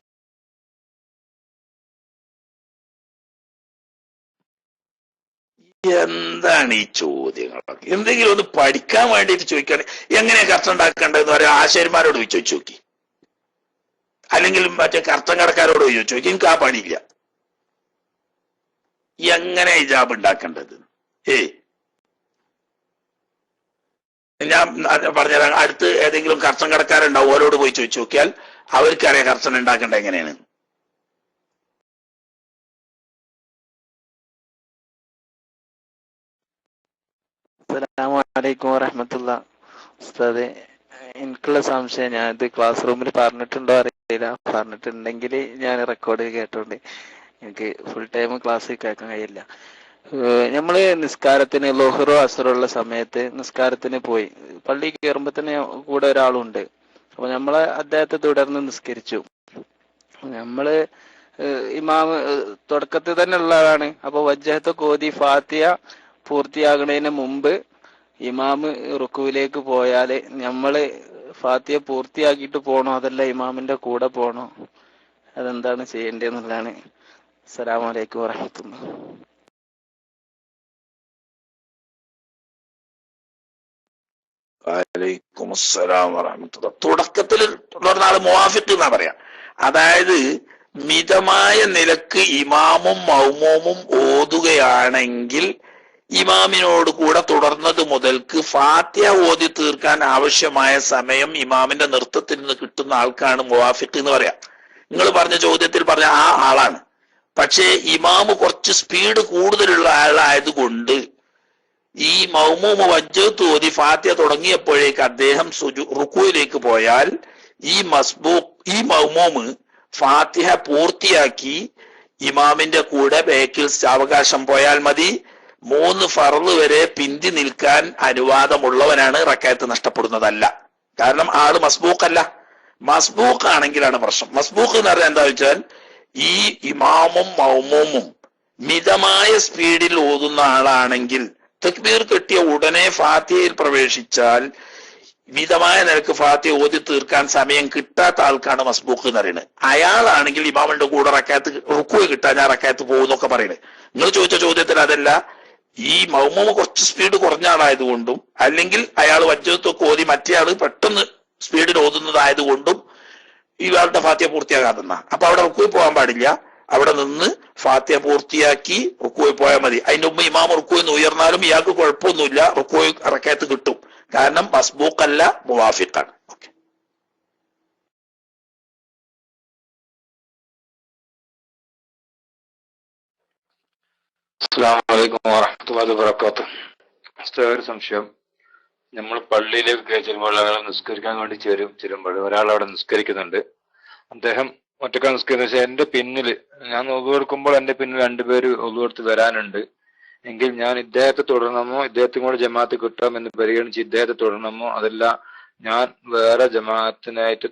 എന്താണ് ഈ ചോദ്യങ്ങളൊക്കെ? എന്തെങ്കിലും ഒന്ന് പഠിക്കാൻ വേണ്ടിയിട്ട് ചോദിക്കുകയാണ്. എങ്ങനെയാ കർട്ടൻ ഉണ്ടാക്കേണ്ടതെന്ന് പറയാം, ആശാരിമാരോട് പോയി ചോദിച്ചു നോക്കി, അല്ലെങ്കിൽ മറ്റേ കർട്ടൻ കടക്കാരോട് പോയി ചോദിച്ചു നോക്കി. എനിക്ക് ആ പണിയില്ല. എങ്ങനെ ഹിജാബ് ഉണ്ടാക്കേണ്ടത്? ഞാൻ പറഞ്ഞുതരാം. അടുത്ത് ഏതെങ്കിലും കർട്ടൻ കടക്കാരുണ്ടാവും, അവരോട് പോയി ചോദിച്ചു നോക്കിയാൽ അവർക്കറിയാം കർട്ടൻ ഉണ്ടാക്കേണ്ടത് എങ്ങനെയാണ്. അസ്സലാമു അലൈക്കും വറഹ്മത്തുള്ളാഹി. ഉസ്താദെ, എനിക്കുള്ള സംശയം, ഞാൻ ഇത് ക്ലാസ് റൂമിൽ പറഞ്ഞിട്ടുണ്ടോ അറിയില്ല. പറഞ്ഞിട്ടുണ്ടെങ്കിൽ ഞാൻ റെക്കോർഡ് കേട്ടോണ്ട് എനിക്ക് ഫുൾ ടൈം ക്ലാസ് കേൾക്കാൻ കഴിയില്ല. നമ്മള് നിസ്കാരത്തിന് ലോഹറോ അസറോ ഉള്ള സമയത്ത് നിസ്കാരത്തിന് പോയി പള്ളി കയറുമ്പോ തന്നെ കൂടെ ഒരാളുണ്ട്. അപ്പൊ നമ്മള് അദ്ദേഹത്തെ തുടർന്ന് നിസ്കരിച്ചു. നമ്മള് ഇമാമ് തുടക്കത്തിൽ തന്നെ ഉള്ളതാണ്. അപ്പൊ വജ്ജഹത്ത് കോതി ഫാത്തിയ പൂർത്തിയാകുന്നതിന് മുമ്പ് ഇമാമ് റുക്കുവിലേക്ക് പോയാല് നമ്മള് ഫാത്തിയ പൂർത്തിയാക്കിയിട്ട് പോണോ, അതല്ല ഇമാമിന്റെ കൂടെ പോണോ? അതെന്താണ് ചെയ്യേണ്ടതെന്നുള്ളതാണ്. അസ്സലാമു അലൈക്കും വറഹ്മത്തുള്ളാഹി. വലൈക്കും അസ്സലാം വറഹ്മത്തുള്ളാഹി. തുടക്കത്തിൽ നാളെ മുവാഫിഖ് എന്നാ പറയാ. അതായത് മിതമായ നിലക്ക് ഇമാമും മൗമൂമും ഓതുകയാണെങ്കിൽ ഇമാമിനോട് കൂടെ തുടർന്നത് മുതൽക്ക് ഫാത്തിഹ ഓതി തീർക്കാൻ ആവശ്യമായ സമയം ഇമാമിന്റെ നൃത്തത്തിൽ നിന്ന് കിട്ടുന്ന ആൾക്കാണ് മുവാഫിഖ് എന്ന് പറയാം. നിങ്ങൾ പറഞ്ഞ ചോദ്യത്തിൽ പറഞ്ഞ ആ ആളാണ്. പക്ഷേ ഇമാമ് കുറച്ച് സ്പീഡ് കൂടുതലുള്ള ആളായതുകൊണ്ട് ഈ മൗമൂമ് വജ്ജത്ത് ഓതി ഫാത്തിഹ തുടങ്ങിയപ്പോഴേക്ക് അദ്ദേഹം റുക്കുവിലേക്ക് പോയാൽ ഈ മൗമൂമ് ഫാത്തിഹ പൂർത്തിയാക്കി ഇമാമിന്റെ കൂടെ ബേക്കിൽ സാവകാശം പോയാൽ മതി. 3 ഫർള് വരെ പിന്തി നിൽക്കാൻ അനുവാദമുള്ളവനാണ് റക്അത്ത് നഷ്ടപ്പെടുന്നതല്ല. കാരണം ആള് മസ്ബൂഖല്ല. മസ്ബൂഖ് ആണെങ്കിലാണ് പ്രശ്നം. മസ്ബൂഖ് എന്ന് പറഞ്ഞാൽ എന്താ വെച്ചാൽ ഈ ഇമാമും മൗമൂമും മിതമായ സ്പീഡിൽ ഓതുന്ന ആളാണെങ്കിൽ തക്ബീർ കെട്ടിയ ഉടനെ ഫാത്തിഹയിൽ പ്രവേശിച്ചാൽ മിതമായ നിലക്ക് ഫാത്തിഹ ഓതി തീർക്കാൻ സമയം കിട്ടാത്ത ആൾക്കാണ് മസ്ബൂഖ് എന്ന് പറയുന്നത്. അയാളാണെങ്കിൽ ഇമാമിന്റെ കൂടെ റക്അത്ത് റുക്കുവ് കിട്ടാൻ ഞാൻ റക്അത്ത് പോകുന്നൊക്കെ പറയുന്നത്. നിങ്ങൾ ചോദിച്ച ചോദ്യത്തിൽ അതല്ല. ഈ മൗമൂമ് കുറച്ച് സ്പീഡ് കുറഞ്ഞ ആളായതുകൊണ്ടും അല്ലെങ്കിൽ അയാൾ വജ്ജത്തൊക്കെ ഓതി മറ്റേ ആള് പെട്ടെന്ന് സ്പീഡിൽ ഓതുന്നതായതുകൊണ്ടും ഇയാളുടെ ഫാത്തിഹ പൂർത്തിയാകാതെന്ന. അപ്പൊ അവിടെ റുക്കുവിൽ പോകാൻ പാടില്ല. അവിടെ നിന്ന് ഫാത്തിഹ പൂർത്തിയാക്കി റുക്കുവിൽ പോയാൽ മതി. അതിന്റെ മുമ്പ് ഇമാം റുക്കുവിൽ നിന്ന് ഉയർന്നാലും ഇയാൾക്ക് കുഴപ്പമൊന്നുമില്ല, റുക്കുവിൽ റക്അത്ത് കിട്ടും. കാരണം മസ്ബൂഖല്ല, മുവാഫിഖാണ്. ഓക്കെ. അസ്സലാമു അലൈക്കും വറഹ്മത്തുള്ളാഹി വബറകാതുഹു. ഒരു സംശയം. നമ്മൾ പള്ളിയിലേക്ക് ചെല്ലുമ്പോൾ നിസ്കരിക്കാൻ വേണ്ടി ചെല്ലുമ്പോൾ ഒരാൾ അവിടെ നിസ്കരിക്കുന്നുണ്ട്. അദ്ദേഹം ഒറ്റക്കാ നിസ്കരിക്കുന്ന വെച്ചാൽ എന്റെ പിന്നിൽ ഞാൻ ഒതുവെടുക്കുമ്പോൾ എന്റെ പിന്നിൽ 2 പേര് ഒതുവെടുത്ത് വരാനുണ്ട് എങ്കിൽ ഞാൻ ഇദ്ദേഹത്തെ തുടരണമോ, ഇദ്ദേഹത്തും കൂടെ ജമാഅത്ത് കിട്ടാമെന്ന് പരിഗണിച്ച് ഇദ്ദേഹത്തെ തുടരണമോ, അതല്ല ഞാൻ വേറെ ജമാഅത്തിനായിട്ട്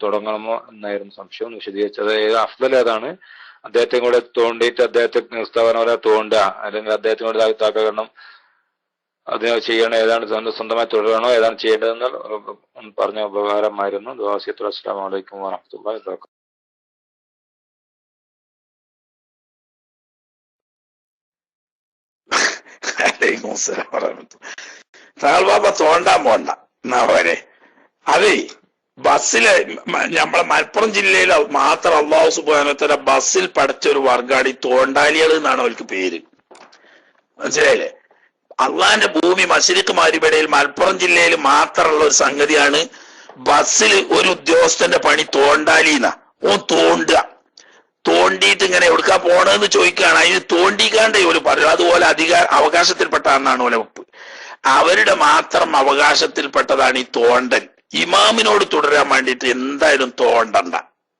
തുടങ്ങണമോ എന്നായിരുന്നു സംശയം. വിശദീകരിച്ചത് അഫ്ദൽ ഏതാണ്? അദ്ദേഹത്തെ കൂടെ തോണ്ടിയിട്ട് അദ്ദേഹത്തെ സ്ഥാപനം തോണ്ടുക, അല്ലെങ്കിൽ അദ്ദേഹത്തെ കൂടെ താക്കണം, അത് ചെയ്യണം, ഏതാണ് സ്വന്തമായി തുടരണോ, ഏതാണ് ചെയ്യേണ്ടതെന്ന് പറഞ്ഞ ഉപകാരമായിരുന്നു. ദുആ. അസ്സലാമു അലൈക്കും വറഹ്മത്തുള്ളാഹി വബറകാതുഹു. ബാബ തോണ്ടാൻ പോണ്ട എന്നാ പോരെ. അതേ ബസ്സില് നമ്മളെ മലപ്പുറം ജില്ലയിൽ മാത്രം അല്ലാഹു സുബ്ഹാനഹു വ തആല ബസ്സിൽ പഠിച്ച ഒരു വർഗ്ഗാണ് ഈ തോണ്ടാലികൾ എന്നാണ് അവർക്ക് പേര്. മനസ്സിലായില്ലേ? അള്ളാന്റെ ഭൂമി മശ്രിഖ് മഗ്രിബിടയിൽ മലപ്പുറം ജില്ലയിൽ മാത്രമുള്ള ഒരു സംഗതിയാണ് ബസ്സിൽ ഒരു ഉദ്യോഗസ്ഥന്റെ പണി തോണ്ടാലിന്ന ഓൻ തോണ്ടിയിട്ട് ഇങ്ങനെ എവിടുക്കാ പോണെന്ന് ചോദിക്കുകയാണ്. അതിന് തോണ്ടിക്കാണ്ടേ ഒരു പറയും. അതുപോലെ അവകാശത്തിൽപ്പെട്ടതാണെന്നാണ് ഓലെ വെപ്പ്. അവരുടെ മാത്രം അവകാശത്തിൽപ്പെട്ടതാണ് ഈ തോണ്ടൽ. ഇമാമിനോട് തുടരാൻ വേണ്ടിയിട്ട് എന്തായാലും തോണ്ടണ്ട,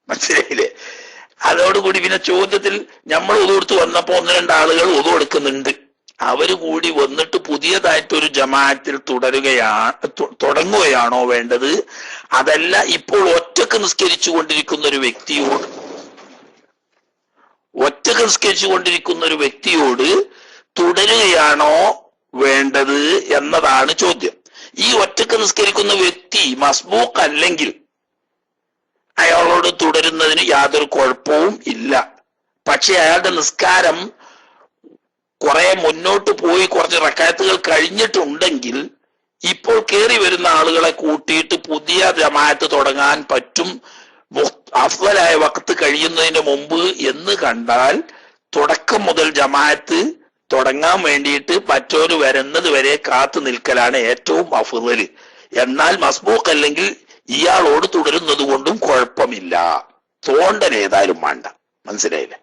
മനസ്സിലായില്ലേ? അതോടുകൂടി പിന്നെ ചോദ്യത്തിൽ നമ്മൾ ഒതുകൊടുത്ത് വന്നപ്പോ 1-2 ആളുകൾ ഒതുകൊടുക്കുന്നുണ്ട്. അവര് കൂടി വന്നിട്ട് പുതിയതായിട്ടൊരു ജമാഅത്തിൽ തുടങ്ങുകയാണോ വേണ്ടത്? അതല്ല ഇപ്പോൾ ഒറ്റക്ക് നിസ്കരിച്ചു കൊണ്ടിരിക്കുന്ന ഒരു വ്യക്തിയോട് തുടരുകയാണോ വേണ്ടത് എന്നതാണ് ചോദ്യം. ഈ ഒറ്റക്ക് നിസ്കരിക്കുന്ന വ്യക്തി മസ്ബൂക്ക് അല്ലെങ്കിൽ അയാളോട് തുടരുന്നതിന് യാതൊരു കുഴപ്പവും ഇല്ല. പക്ഷെ അയാളുടെ നിസ്കാരം കുറെ മുന്നോട്ട് പോയി കുറച്ച് റക്കാത്തുകൾ കഴിഞ്ഞിട്ടുണ്ടെങ്കിൽ ഇപ്പോൾ കയറി വരുന്ന ആളുകളെ കൂട്ടിയിട്ട് പുതിയ ജമാഅത്ത് തുടങ്ങാൻ പറ്റും, അഫ്ളലായ വഖത്ത് കഴിയുന്നതിന് മുമ്പ് എന്ന് കണ്ടാൽ തുടക്കം മുതൽ ജമാഅത്ത് തുടങ്ങാൻ വേണ്ടിയിട്ട് മറ്റൊരു വരുന്നത് വരെ കാത്തു നിൽക്കലാണ് ഏറ്റവും അഫ്ളല്. എന്നാൽ മസ്ബൂക്ക് അല്ലെങ്കിൽ ഇയാളോട് തുടരുന്നത് കൊണ്ടും കുഴപ്പമില്ല. തോണ്ടൽ ഏതായാലും വേണ്ട, മനസ്സിലായില്ലേ?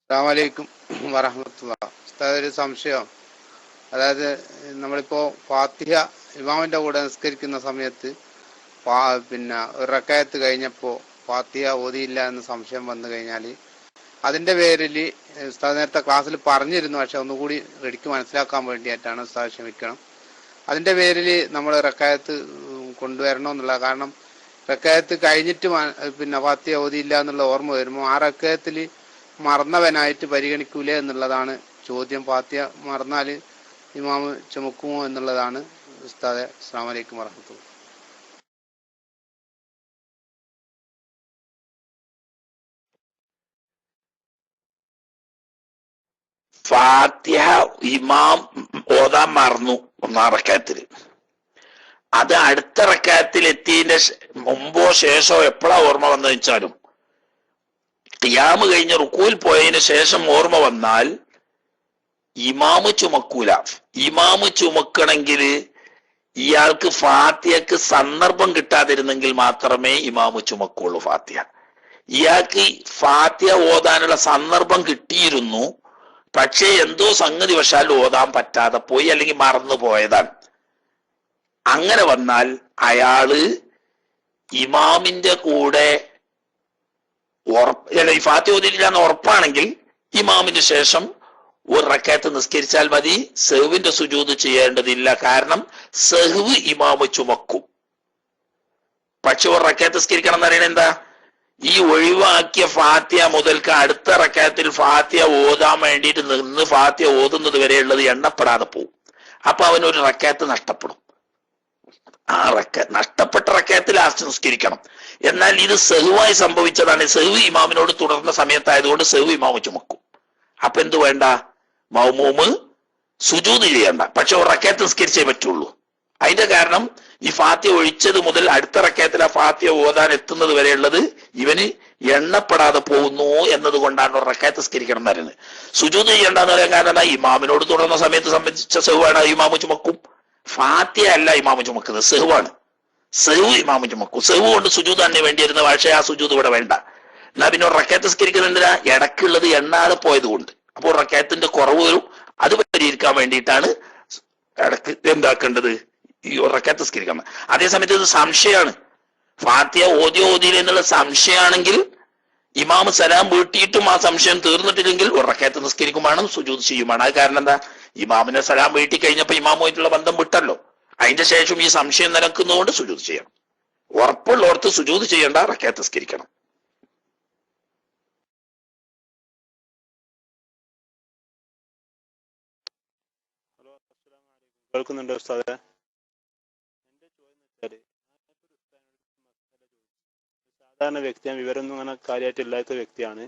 അസ്സലാമു അലൈക്കും വറഹ്മത്തുള്ളാഹി. ഉസ്താദ്, ഒരു സംശയം. അതായത് നമ്മളിപ്പോ ഫാത്തിഹ ഇമാമിന്റെ കൂടെ നിസ്കരിക്കുന്ന സമയത്ത് പിന്നെ ഒരു റക്അത്ത് കഴിഞ്ഞപ്പോ ഫാത്തിഹ ഓതിയില്ല എന്ന് സംശയം വന്നു കഴിഞ്ഞാൽ അതിന്റെ പേരിൽ ഉസ്താദ് നേരത്തെ ക്ലാസ്സിൽ പറഞ്ഞിരുന്നു, പക്ഷെ ഒന്നുകൂടി റെഡിക്ക് മനസ്സിലാക്കാൻ വേണ്ടിയിട്ടാണ്. ഉസ്താദ് ക്ഷമിക്കണം. അതിന്റെ പേരിൽ നമ്മൾ റക്അത്ത് കൊണ്ടുവരണമെന്നുള്ള കാരണം റക്അത്ത് കഴിഞ്ഞിട്ട് പിന്നെ ഫാത്തിഹ ഓതിയില്ല എന്നുള്ള ഓർമ്മ വരുമ്പോൾ ആ റക്അത്തിൽ മറന്നവനായിട്ട് പരിഗണിക്കൂലേ എന്നുള്ളതാണ് ചോദ്യം. ഫാത്തിഹ മറന്നാൽ ഇമാമ് ചുമക്കുമോ എന്നുള്ളതാണ്. ഉസ്താദെ, അസ്സലാമു അലൈക്കും വറഹ്മത്തുള്ളാഹി. ഫാത്തിഹ ഇമാം ഓതാൻ മറന്നു 1-ാം റക്അത്തിൽ. അത് അടുത്ത റക്അത്തിൽ എത്തിയതിന്റെ മുമ്പോ ശേഷമോ എപ്പോഴാ ഓർമ്മ വന്നു വെച്ചാലും ഖിയാമ് കഴിഞ്ഞ് റുക്കൂൽ പോയതിന് ശേഷം ഓർമ്മ വന്നാൽ ഇമാമ് ചുമക്കൂല. ഇമാമ് ചുമക്കണമെങ്കിൽ ഇയാൾക്ക് ഫാത്തിഹക്ക് സന്ദർഭം കിട്ടാതിരുന്നെങ്കിൽ മാത്രമേ ഇമാമ് ചുമക്കുള്ളൂ ഫാത്തിഹ. ഇയാൾക്ക് ഫാത്തിഹ ഓതാനുള്ള സന്ദർഭം കിട്ടിയിരുന്നു, പക്ഷേ എന്തോ സംഗതി വശാൽ ഓതാൻ പറ്റാതെ പോയി, അല്ലെങ്കിൽ മറന്നു പോയതാണ്. അങ്ങനെ വന്നാൽ അയാള് ഇമാമിന്റെ കൂടെ ഈ ഫാത്തിഹ ഓതിയില്ലാന്ന് ഉറപ്പാണെങ്കിൽ ഇമാമിന്റെ ശേഷം ഒരു റക്അത്ത് നിസ്കരിച്ചാൽ മതി. സഹ്വിന്റെ സുജൂദ് ചെയ്യേണ്ടതില്ല, കാരണം സഹ്വ് ഇമാമ് ചുമക്കും. പക്ഷെ ഒരു റക്അത്ത് നിസ്കരിക്കണം എന്ന് പറയുന്നത് എന്താ? ഈ ഒഴിവാക്കിയ ഫാത്തിഹ മുതൽക്ക് അടുത്ത റക്അത്തിൽ ഫാത്തിഹ ഓതാൻ വേണ്ടിയിട്ട് നിന്ന് ഫാത്തിഹ ഓതുന്നത് വരെയുള്ളത് എണ്ണപ്പെടാതെ പോകും. അപ്പൊ അവനൊരു റക്അത്ത് നഷ്ടപ്പെടും. ആ നഷ്ടപ്പെട്ട റക്അത്ത് ലാസ്റ്റ് നിസ്കരിക്കണം. എന്നാൽ ഇത് സഹ്വായി സംഭവിച്ചതാണ്. സഹ്വ് ഇമാമിനോട് തുടർന്ന സമയത്തായതുകൊണ്ട് സഹ്വ് ഇമാമ് ചുമക്കും. അപ്പൊ എന്ത് വേണ്ട? മൗമൂമ് സുജൂദ് ചെയ്യണ്ട, പക്ഷെ ഒരു റക്അത്ത് നിസ്കരിച്ചേ പറ്റുള്ളൂ. അതിന്റെ കാരണം ഈ ഫാത്തിഹ ഒഴിച്ചത് മുതൽ അടുത്ത റക്അത്തിൽ ആ ഫാത്തിഹ ഓതാൻ എത്തുന്നത് വരെയുള്ളത് ഇവന് എണ്ണപ്പെടാതെ പോകുന്നു എന്നതുകൊണ്ടാണ് ഒരു റക്അത്ത് നിസ്കരിക്കണം എന്ന് പറയുന്നത്. സുജൂദ് ചെയ്യണ്ടെന്ന് പറയാൻ കാരണം ഇമാമിനോട് തുടർന്ന സമയത്ത് സംബന്ധിച്ച സഹ്വാണ്, ഇമാമ് ചുമക്കും. ഫാത്തിഹ അല്ല ഇമാമ് ചുമക്കുന്നത്, സഹ്വാണ്. സഹ്വ് ഇമാമ് ചുമക്കും. സഹ്വ് കൊണ്ട് സുജൂദ് തന്നെ വേണ്ടിയിരുന്ന, പക്ഷേ ആ സുജൂദ് ഇവിടെ വേണ്ട. എന്നാ പിന്നെ ഒരു റക്അത്ത് നിസ്കരിക്കുന്നത് എന്തിനാ? ഇടക്കുള്ളത് എണ്ണാതെ പോയത് കൊണ്ട്. അപ്പോൾ റക്അത്തിന്റെ കുറവ് വരും. അത് പരിഹരിക്കാൻ വേണ്ടിയിട്ടാണ് ഇടക്ക് എന്താക്കേണ്ടത്? ഈ റക്അത്ത് നിസ്കരിക്കണം. അതേസമയത്ത് ഇത് സംശയമാണ്. ഫാത്തിഹ ഓതിയില്ല എന്നുള്ള സംശയമാണെങ്കിൽ ഇമാമ് സലാം വീട്ടിയിട്ടും ആ സംശയം തീർന്നിട്ടില്ലെങ്കിൽ ഒരു റക്അത്ത് നിസ്കരിക്കുമാണ്, സുജൂദ് ചെയ്യുമാണ്. അത് കാരണം എന്താ? ഇമാമിനെ സലാം വീട്ടി കഴിഞ്ഞപ്പോ ഇമാമുമായിട്ടുള്ള ബന്ധം വിട്ടല്ലോ. അതിന്റെ ശേഷം ഈ സംശയം നിലക്കുന്നതുകൊണ്ട് സുജൂദ് ചെയ്യണം. ഉറപ്പുള്ളോർത്ത് സുജൂദ് ചെയ്യേണ്ട, റക്അത്ത് നിസ്കരിക്കണം. കേൾക്കുന്നുണ്ട് ഉസ്താദെ? എന്റെ ചോദ്യം വെച്ചാല്, സാധാരണ വ്യക്തിയാണ്, വിവരമൊന്നും അങ്ങനെ കാര്യമായിട്ട് ഇല്ലാത്ത വ്യക്തിയാണ്.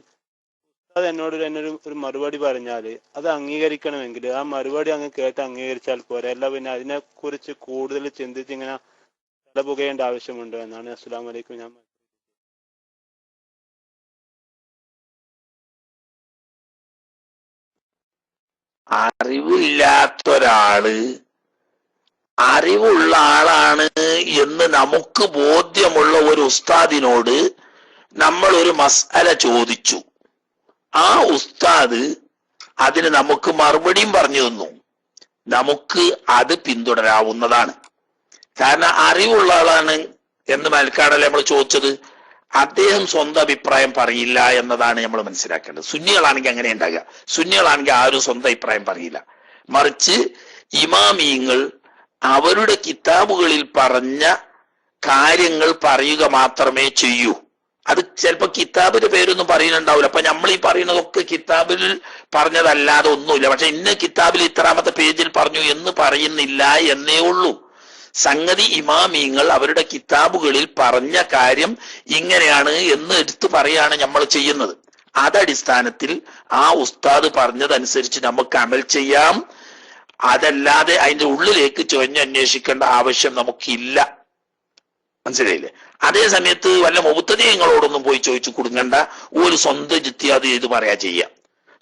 ഉസ്താദ് എന്നോട് ഒരു മറുപടി പറഞ്ഞാല് അത് അംഗീകരിക്കണമെങ്കിൽ ആ മറുപടി അങ്ങ് കേട്ട് അംഗീകരിച്ചാൽ പോരെ, അല്ല പിന്നെ അതിനെ കുറിച്ച് കൂടുതൽ ചിന്തിച്ച് ഇങ്ങനെ തലപുകയേണ്ട ആവശ്യമുണ്ടോ എന്നാണ്. അസ്സലാമു അലൈക്കും. ഞാൻ അറിവില്ലാത്തൊരാള് അറിവുള്ള ആളാണ് എന്ന് നമുക്ക് ബോധ്യമുള്ള ഒരു ഉസ്താദിനോട് നമ്മൾ ഒരു മസ്അല ചോദിച്ചു. ആ ഉസ്താദ് അതിന് നമുക്ക് മറുപടിയും പറഞ്ഞു തന്നു. നമുക്ക് അത് പിന്തുടരാവുന്നതാണ്. കാരണം അറിവുള്ള ആളാണ് എന്ന് മൽക്കാടല്ലേ നമ്മൾ ചോദിച്ചത്. അദ്ദേഹം സ്വന്തം അഭിപ്രായം പറയില്ല എന്നതാണ് നമ്മൾ മനസ്സിലാക്കേണ്ടത്. സുന്നികളാണെങ്കിൽ അങ്ങനെ ഉണ്ടാകുക. സുന്നികളാണെങ്കിൽ ആരും സ്വന്തം അഭിപ്രായം പറയില്ല. മറിച്ച് ഇമാമീങ്ങൾ അവരുടെ കിതാബുകളിൽ പറഞ്ഞ കാര്യങ്ങൾ പറയുക മാത്രമേ ചെയ്യൂ. അത് ചിലപ്പോ കിതാബിന്റെ പേരൊന്നും പറയുന്നുണ്ടാവില്ല. അപ്പൊ നമ്മൾ ഈ പറയുന്നതൊക്കെ കിതാബിൽ പറഞ്ഞതല്ലാതെ ഒന്നുമില്ല. പക്ഷെ ഇന്ന കിതാബിൽ ഇത്രാമത്തെ പേജിൽ പറഞ്ഞു എന്ന് പറയുന്നില്ല എന്നേ ഉള്ളൂ. സംഗതി ഇമാമീങ്ങൾ അവരുടെ കിതാബുകളിൽ പറഞ്ഞ കാര്യം ഇങ്ങനെയാണ് എന്ന് എടുത്തു പറയാണ് നമ്മൾ ചെയ്യുന്നത്. അതടിസ്ഥാനത്തിൽ ആ ഉസ്താദ് പറഞ്ഞതനുസരിച്ച് നമുക്ക് അമൽ ചെയ്യാം. അതല്ലാതെ അതിന്റെ ഉള്ളിലേക്ക് ചൊഞ്ഞന്വേഷിക്കേണ്ട ആവശ്യം നമുക്കില്ല. മനസ്സിലായില്ലേ? അതേ സമയത്ത് വല്ല മുബത്തദീങ്ങളോടൊന്നും പോയി ചോദിച്ചു കൊടുങ്ങണ്ട. ഒരു സ്വന്തം ഇജ്തിഹാദ് ചെയ്ത് പറയാ ചെയ്യാം.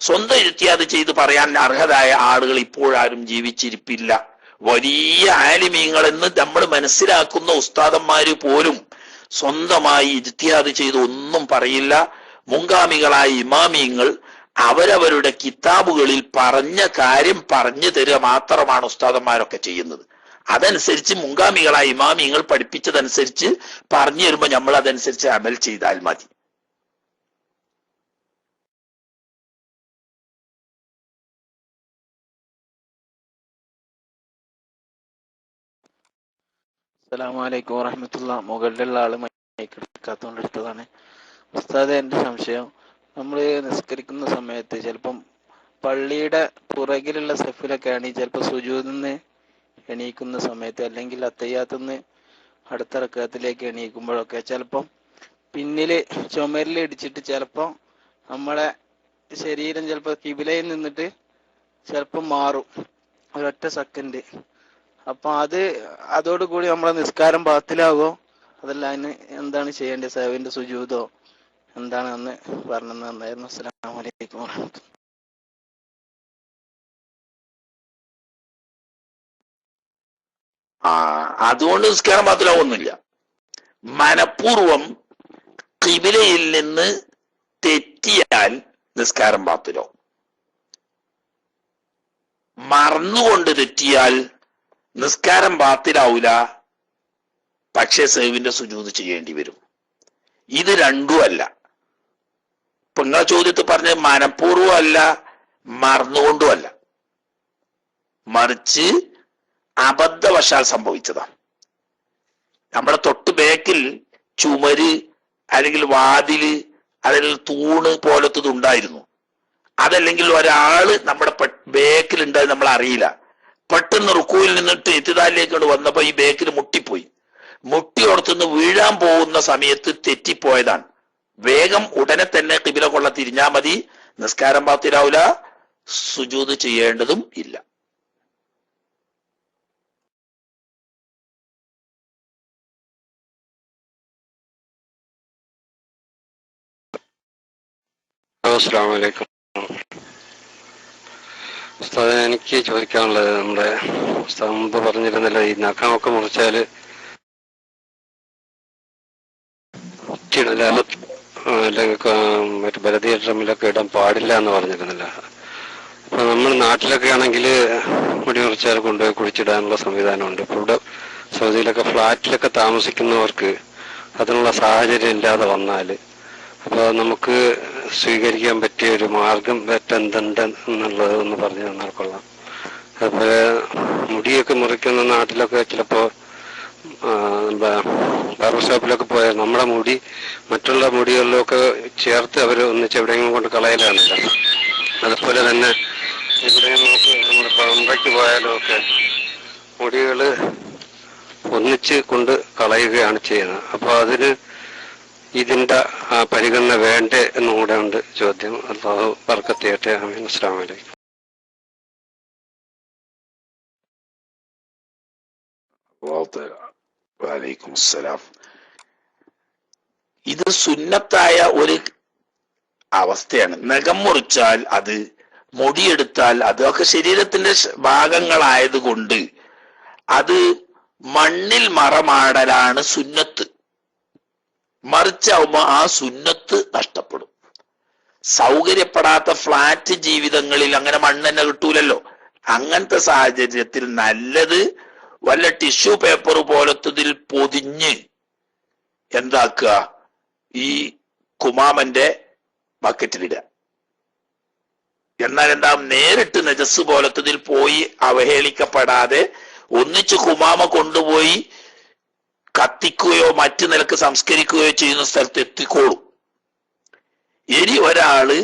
സ്വന്തം ഇജ്തിഹാദ് ചെയ്ത് പറയാൻ അർഹരായ ആളുകൾ ഇപ്പോഴാരും ജീവിച്ചിരിപ്പില്ല. വലിയ ആലിമീങ്ങൾ എന്ന് നമ്മൾ മനസ്സിലാക്കുന്ന ഉസ്താദന്മാര് പോലും സ്വന്തമായി ഇജ്തിഹാദ് ചെയ്ത് ഒന്നും പറയില്ല. മുൻഗാമികളായ ഇമാമീങ്ങൾ അവരവരുടെ കിതാബുകളിൽ പറഞ്ഞ കാര്യം പറഞ്ഞു തരിക മാത്രമാണ് ഉസ്താദന്മാരൊക്കെ ചെയ്യുന്നത്. അതനുസരിച്ച് മുൻഗാമികളായ ഇമാമിങ്ങൾ പഠിപ്പിച്ചതനുസരിച്ച് പറഞ്ഞു തരുമ്പോൾ നമ്മൾ അതനുസരിച്ച് അമൽ ചെയ്താൽ മതി. അസ്സലാമു അലൈക്കും വറഹ്മത്തുള്ളാഹി. മുകളിലുള്ള ആള് മൈക്കെടുക്കാത്തോണ്ട് എടുത്തതാണ്. ഉസ്താദെ, എന്റെ സംശയം, നമ്മൾ നിസ്കരിക്കുന്ന സമയത്ത് ചിലപ്പം പള്ളിയുടെ പുറകിലുള്ള സെഫിലൊക്കെയാണ് ചിലപ്പോൾ സുജൂദിൽ നിന്ന് എണീക്കുന്ന സമയത്ത്, അല്ലെങ്കിൽ അത്തയ്യാത്തുനിന്ന് അടുത്ത റക്അത്തിലേക്ക് എണീക്കുമ്പോഴൊക്കെ ചിലപ്പം പിന്നില് ചുമരിൽ ഇടിച്ചിട്ട് ചിലപ്പം നമ്മളെ ശരീരം ചിലപ്പോൾ കിബിലയിൽ നിന്നിട്ട് ചിലപ്പം മാറും ഒരൊറ്റ സെക്കൻഡ്. അപ്പൊ അതോടുകൂടി നമ്മളെ നിസ്കാരം ബാത്തിലാവോ? അതല്ല അതിന് എന്താണ് ചെയ്യേണ്ടത്? സഹവിന്റെ സുജൂദോ എന്താണ് എന്ന് പറഞ്ഞു തന്നായിരുന്നു. അസ്സലാമു അലൈക്കും വറഹ്മത്തുള്ളാഹി. അതുകൊണ്ട് നിസ്കാരം ബാത്തിലാവൊന്നുമില്ല. മനഃപൂർവം ഖിബിലയിൽ നിന്ന് തെറ്റിയാൽ നിസ്കാരം ബാത്തിലാവും. മറന്നുകൊണ്ട് തെറ്റിയാൽ നിസ്കാരം ബാത്തിലാവൂല, പക്ഷേ സഹവിന്റെ സുജൂദ് ചെയ്യേണ്ടി വരും. ഇത് രണ്ടും അല്ല. ഇപ്പൊ നിങ്ങളെ ചോദ്യത്തിൽ പറഞ്ഞ മനഃപൂർവം അല്ല, മറന്നുകൊണ്ടും അല്ല, മറിച്ച് അബദ്ധവശാൽ സംഭവിച്ചതാണ്. നമ്മുടെ തൊട്ട് ബേക്കിൽ ചുമര് അല്ലെങ്കിൽ വാതില് അല്ലെങ്കിൽ തൂണ് പോലത്തത് ഉണ്ടായിരുന്നു. അതല്ലെങ്കിൽ ഒരാള് നമ്മുടെ ബേക്കിൽ ഉണ്ടായത് നമ്മൾ അറിയില്ല. പെട്ടെന്ന് റുക്കുവിൽ നിന്നിട്ട് ഇത്തിദാലിലേക്ക് വന്നപ്പോ ഈ ബേക്കിൽ മുട്ടിപ്പോയി. മുട്ടിയോടത്തുനിന്ന് വീഴാൻ പോകുന്ന സമയത്ത് തെറ്റിപ്പോയതാണ്. വേഗം ഉടനെ തന്നെ ഖിബില കൊള്ള തിരിഞ്ഞാൽ മതി. നിസ്കാരം ബാത്തിലാവൂല, സുജൂദ് ചെയ്യേണ്ടതും ഇല്ല. അസ്സലാമു അലൈക്കും. ഉസ്താദെ, എനിക്ക് ചോദിക്കാനുള്ളത്, നമ്മുടെ ഉസ്താദ് മുമ്പ് പറഞ്ഞിരുന്നല്ലോ, ഈ നഖമൊക്കെ മുറിച്ചാല് അല്ലെങ്കിൽ മറ്റു ബലദീയ ഡ്രമ്മിലൊക്കെ ഇടാൻ പാടില്ല എന്ന് പറഞ്ഞിരുന്നില്ല. അപ്പൊ നമ്മൾ നാട്ടിലൊക്കെ ആണെങ്കിൽ മുടി മുറിച്ചാൽ കൊണ്ടുപോയി കുഴിച്ചിടാനുള്ള സംവിധാനമുണ്ട്. ഇപ്പൊ ഇവിടെ സൗദിയിലൊക്കെ ഫ്ലാറ്റിലൊക്കെ താമസിക്കുന്നവർക്ക് അതിനുള്ള സാഹചര്യം ഇല്ലാതെ വന്നാല് അപ്പൊ നമുക്ക് സ്വീകരിക്കാൻ പറ്റിയ ഒരു മാർഗം എന്തുണ്ട് എന്നുള്ളത് ഒന്ന് പറഞ്ഞു തന്നാൽ കൊള്ളാം. അതുപോലെ മുടിയൊക്കെ മുറിക്കുന്ന നാട്ടിലൊക്കെ ചിലപ്പോ ബാർബർ ഷോപ്പിലൊക്കെ പോയാൽ നമ്മുടെ മുടി മറ്റുള്ള മുടികളിലൊക്കെ ചേർത്ത് അവർ ഒന്നിച്ച് എവിടെയെങ്കിലും കൊണ്ട് കളയലാണില്ല. അതുപോലെ തന്നെ എവിടെയും നമുക്ക് നമ്മുടെ പമ്പയ്ക്ക് പോയാലും ഒക്കെ മുടികള് ഒന്നിച്ച് കൊണ്ട് കളയുകയാണ് ചെയ്യുന്നത്. അപ്പൊ അതിന് ഇതിന്റെ പരിഗണന വേണ്ടേ എന്നും കൂടെ ഉണ്ട് ചോദ്യം. അല്ലാഹു ബർക്കത്ത് ചെയ്യട്ടെ. ആമീൻ. അസ്സലാമു അലൈക്കും. വലൈക്കും അസ്സലാം. ഇത് സുന്നത്തായ ഒരു അവസ്ഥയാണ്. നഖം മുറിച്ചാൽ അത് മുടിയെടുത്താൽ അതൊക്കെ ശരീരത്തിന്റെ ഭാഗങ്ങളായതുകൊണ്ട് അത് മണ്ണിൽ മറമാടലാണ് സുന്നത്ത്. മറിച്ചാവുമ്പോ ആ സുന്നത്ത് നഷ്ടപ്പെടും. സൗകര്യപ്പെടാത്ത ഫ്ലാറ്റ് ജീവിതങ്ങളിൽ അങ്ങനെ മണ്ണ് തന്നെ കിട്ടൂലല്ലോ. അങ്ങനത്തെ സാഹചര്യത്തിൽ നല്ലത് വല്ല ടിഷ്യൂ പേപ്പർ പോലത്തതിൽ പൊതിഞ്ഞ് എന്താക്കുക, ഈ കുമാമന്റെ ബക്കറ്റിലിടുക. എന്നാൽ എന്താ, നേരിട്ട് നജസ് പോലത്തതിൽ പോയി അവഹേളിക്കപ്പെടാതെ ഒന്നിച്ച് കുമാമ കൊണ്ടുപോയി കത്തിക്കുകയോ മറ്റു നിലക്ക് സംസ്കരിക്കുകയോ ചെയ്യുന്ന സ്ഥലത്ത് എത്തിക്കോളും. ഇനി ഒരാള്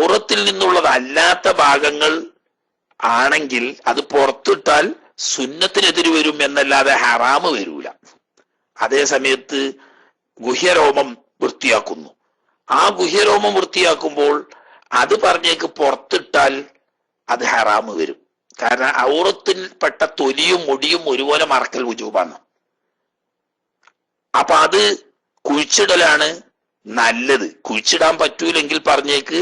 ഔറത്തിൽ നിന്നുള്ളതല്ലാത്ത ഭാഗങ്ങൾ ആണെങ്കിൽ അത് പുറത്തിട്ടാൽ സുന്നത്തിനെതിര് വരും എന്നല്ലാതെ ഹറാമ് വരൂല. അതേ സമയത്ത് ഗുഹ്യരോമം വൃത്തിയാക്കുന്നു. ആ ഗുഹ്യരോമം വൃത്തിയാക്കുമ്പോൾ അത് പറഞ്ഞേക്ക് പുറത്തിട്ടാൽ അത് ഹറാമ് വരും. കാരണം ഔറത്തിൽപ്പെട്ട തൊലിയും മുടിയും ഒരുപോലെ മറക്കൽ വുജൂബാണ്. അപ്പൊ അത് കുഴിച്ചിടലാണ് നല്ലത്. കുഴിച്ചിടാൻ പറ്റൂലെങ്കിൽ പറഞ്ഞേക്ക്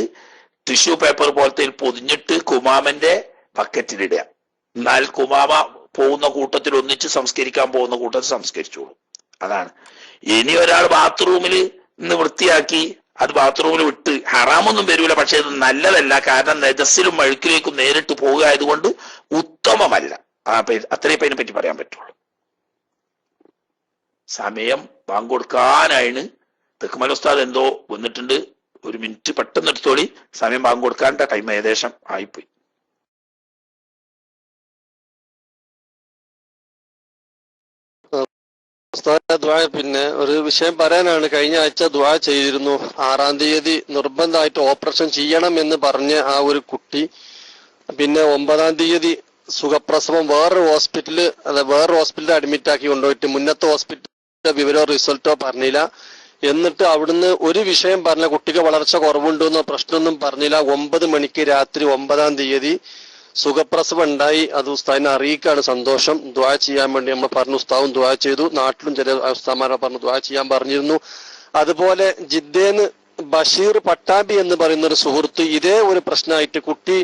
ടിഷ്യൂ പേപ്പർ പോലത്തെ പൊതിഞ്ഞിട്ട് കുമാമന്റെ ബക്കറ്റിലിടുക. എന്നാൽ കുമാമ പോകുന്ന കൂട്ടത്തിൽ ഒന്നിച്ച് സംസ്കരിക്കാൻ പോകുന്ന കൂട്ടത്തിൽ സംസ്കരിച്ചോളൂ. അതാണ്. ഇനി ഒരാൾ ബാത്റൂമിൽ നിന്ന് വൃത്തിയാക്കി അത് ബാത്റൂമിൽ വിട്ട് ഹറാമൊന്നും വരൂല. പക്ഷെ ഇത് നല്ലതല്ല. കാരണം നജസ്സിലും അഴുക്കിലേക്കും നേരിട്ട് പോകുക ആയതുകൊണ്ട് ഉത്തമമല്ല. അത്രയും അതിനെ പറ്റി പറയാൻ പറ്റുള്ളൂ. സമയം പങ്കൊടുക്കാനാണ്. തെക്കുമല ഉസ്താദ് എന്തോ വന്നിട്ടുണ്ട്. ഒരു മിനിറ്റ് പെട്ടെന്ന് എടുത്തോളി. സമയം പങ്കൊടുക്കാൻ്റെ ടൈം ഏകദേശം ആയിപ്പോയി. പിന്നെ ഒരു വിഷയം പറയാനാണ്. കഴിഞ്ഞ ആഴ്ച ദുആ ചെയ്തിരുന്നു. 6-ാം തീയതി നിർബന്ധമായിട്ട് ഓപ്പറേഷൻ ചെയ്യണം എന്ന് പറഞ്ഞ ആ ഒരു കുട്ടി പിന്നെ 9-ാം തീയതി സുഖപ്രസവം വേറൊരു ഹോസ്പിറ്റലിൽ അഡ്മിറ്റ് ആക്കി കൊണ്ടുപോയിട്ട് മുന്നത്തെ ഹോസ്പിറ്റലിന്റെ വിവരമോ റിസൾട്ടോ പറഞ്ഞില്ല. എന്നിട്ട് അവിടുന്ന് ഒരു വിഷയം പറഞ്ഞ കുട്ടിക്ക് വളർച്ച കുറവുണ്ടെന്നോ പ്രശ്നമൊന്നും പറഞ്ഞില്ല. 9 മണിക്ക് രാത്രി 9-ാം തീയതി സുഖപ്രസവം ഉണ്ടായി. അത് ഉസ്താദിനെ അറിയിക്കാണ്. സന്തോഷം. ദുആ ചെയ്യാൻ വേണ്ടി നമ്മൾ പറഞ്ഞു. ഉസ്താവും ദുആ ചെയ്തു. നാട്ടിലും ചില ഉസ്താമാരെ പറഞ്ഞു ദുആ ചെയ്യാൻ പറഞ്ഞിരുന്നു. അതുപോലെ ജിദ്ദേന്ന് ബഷീർ പട്ടാമ്പി എന്ന് പറയുന്ന ഒരു സുഹൃത്ത് ഇതേ ഒരു പ്രശ്നമായിട്ട് കുട്ടി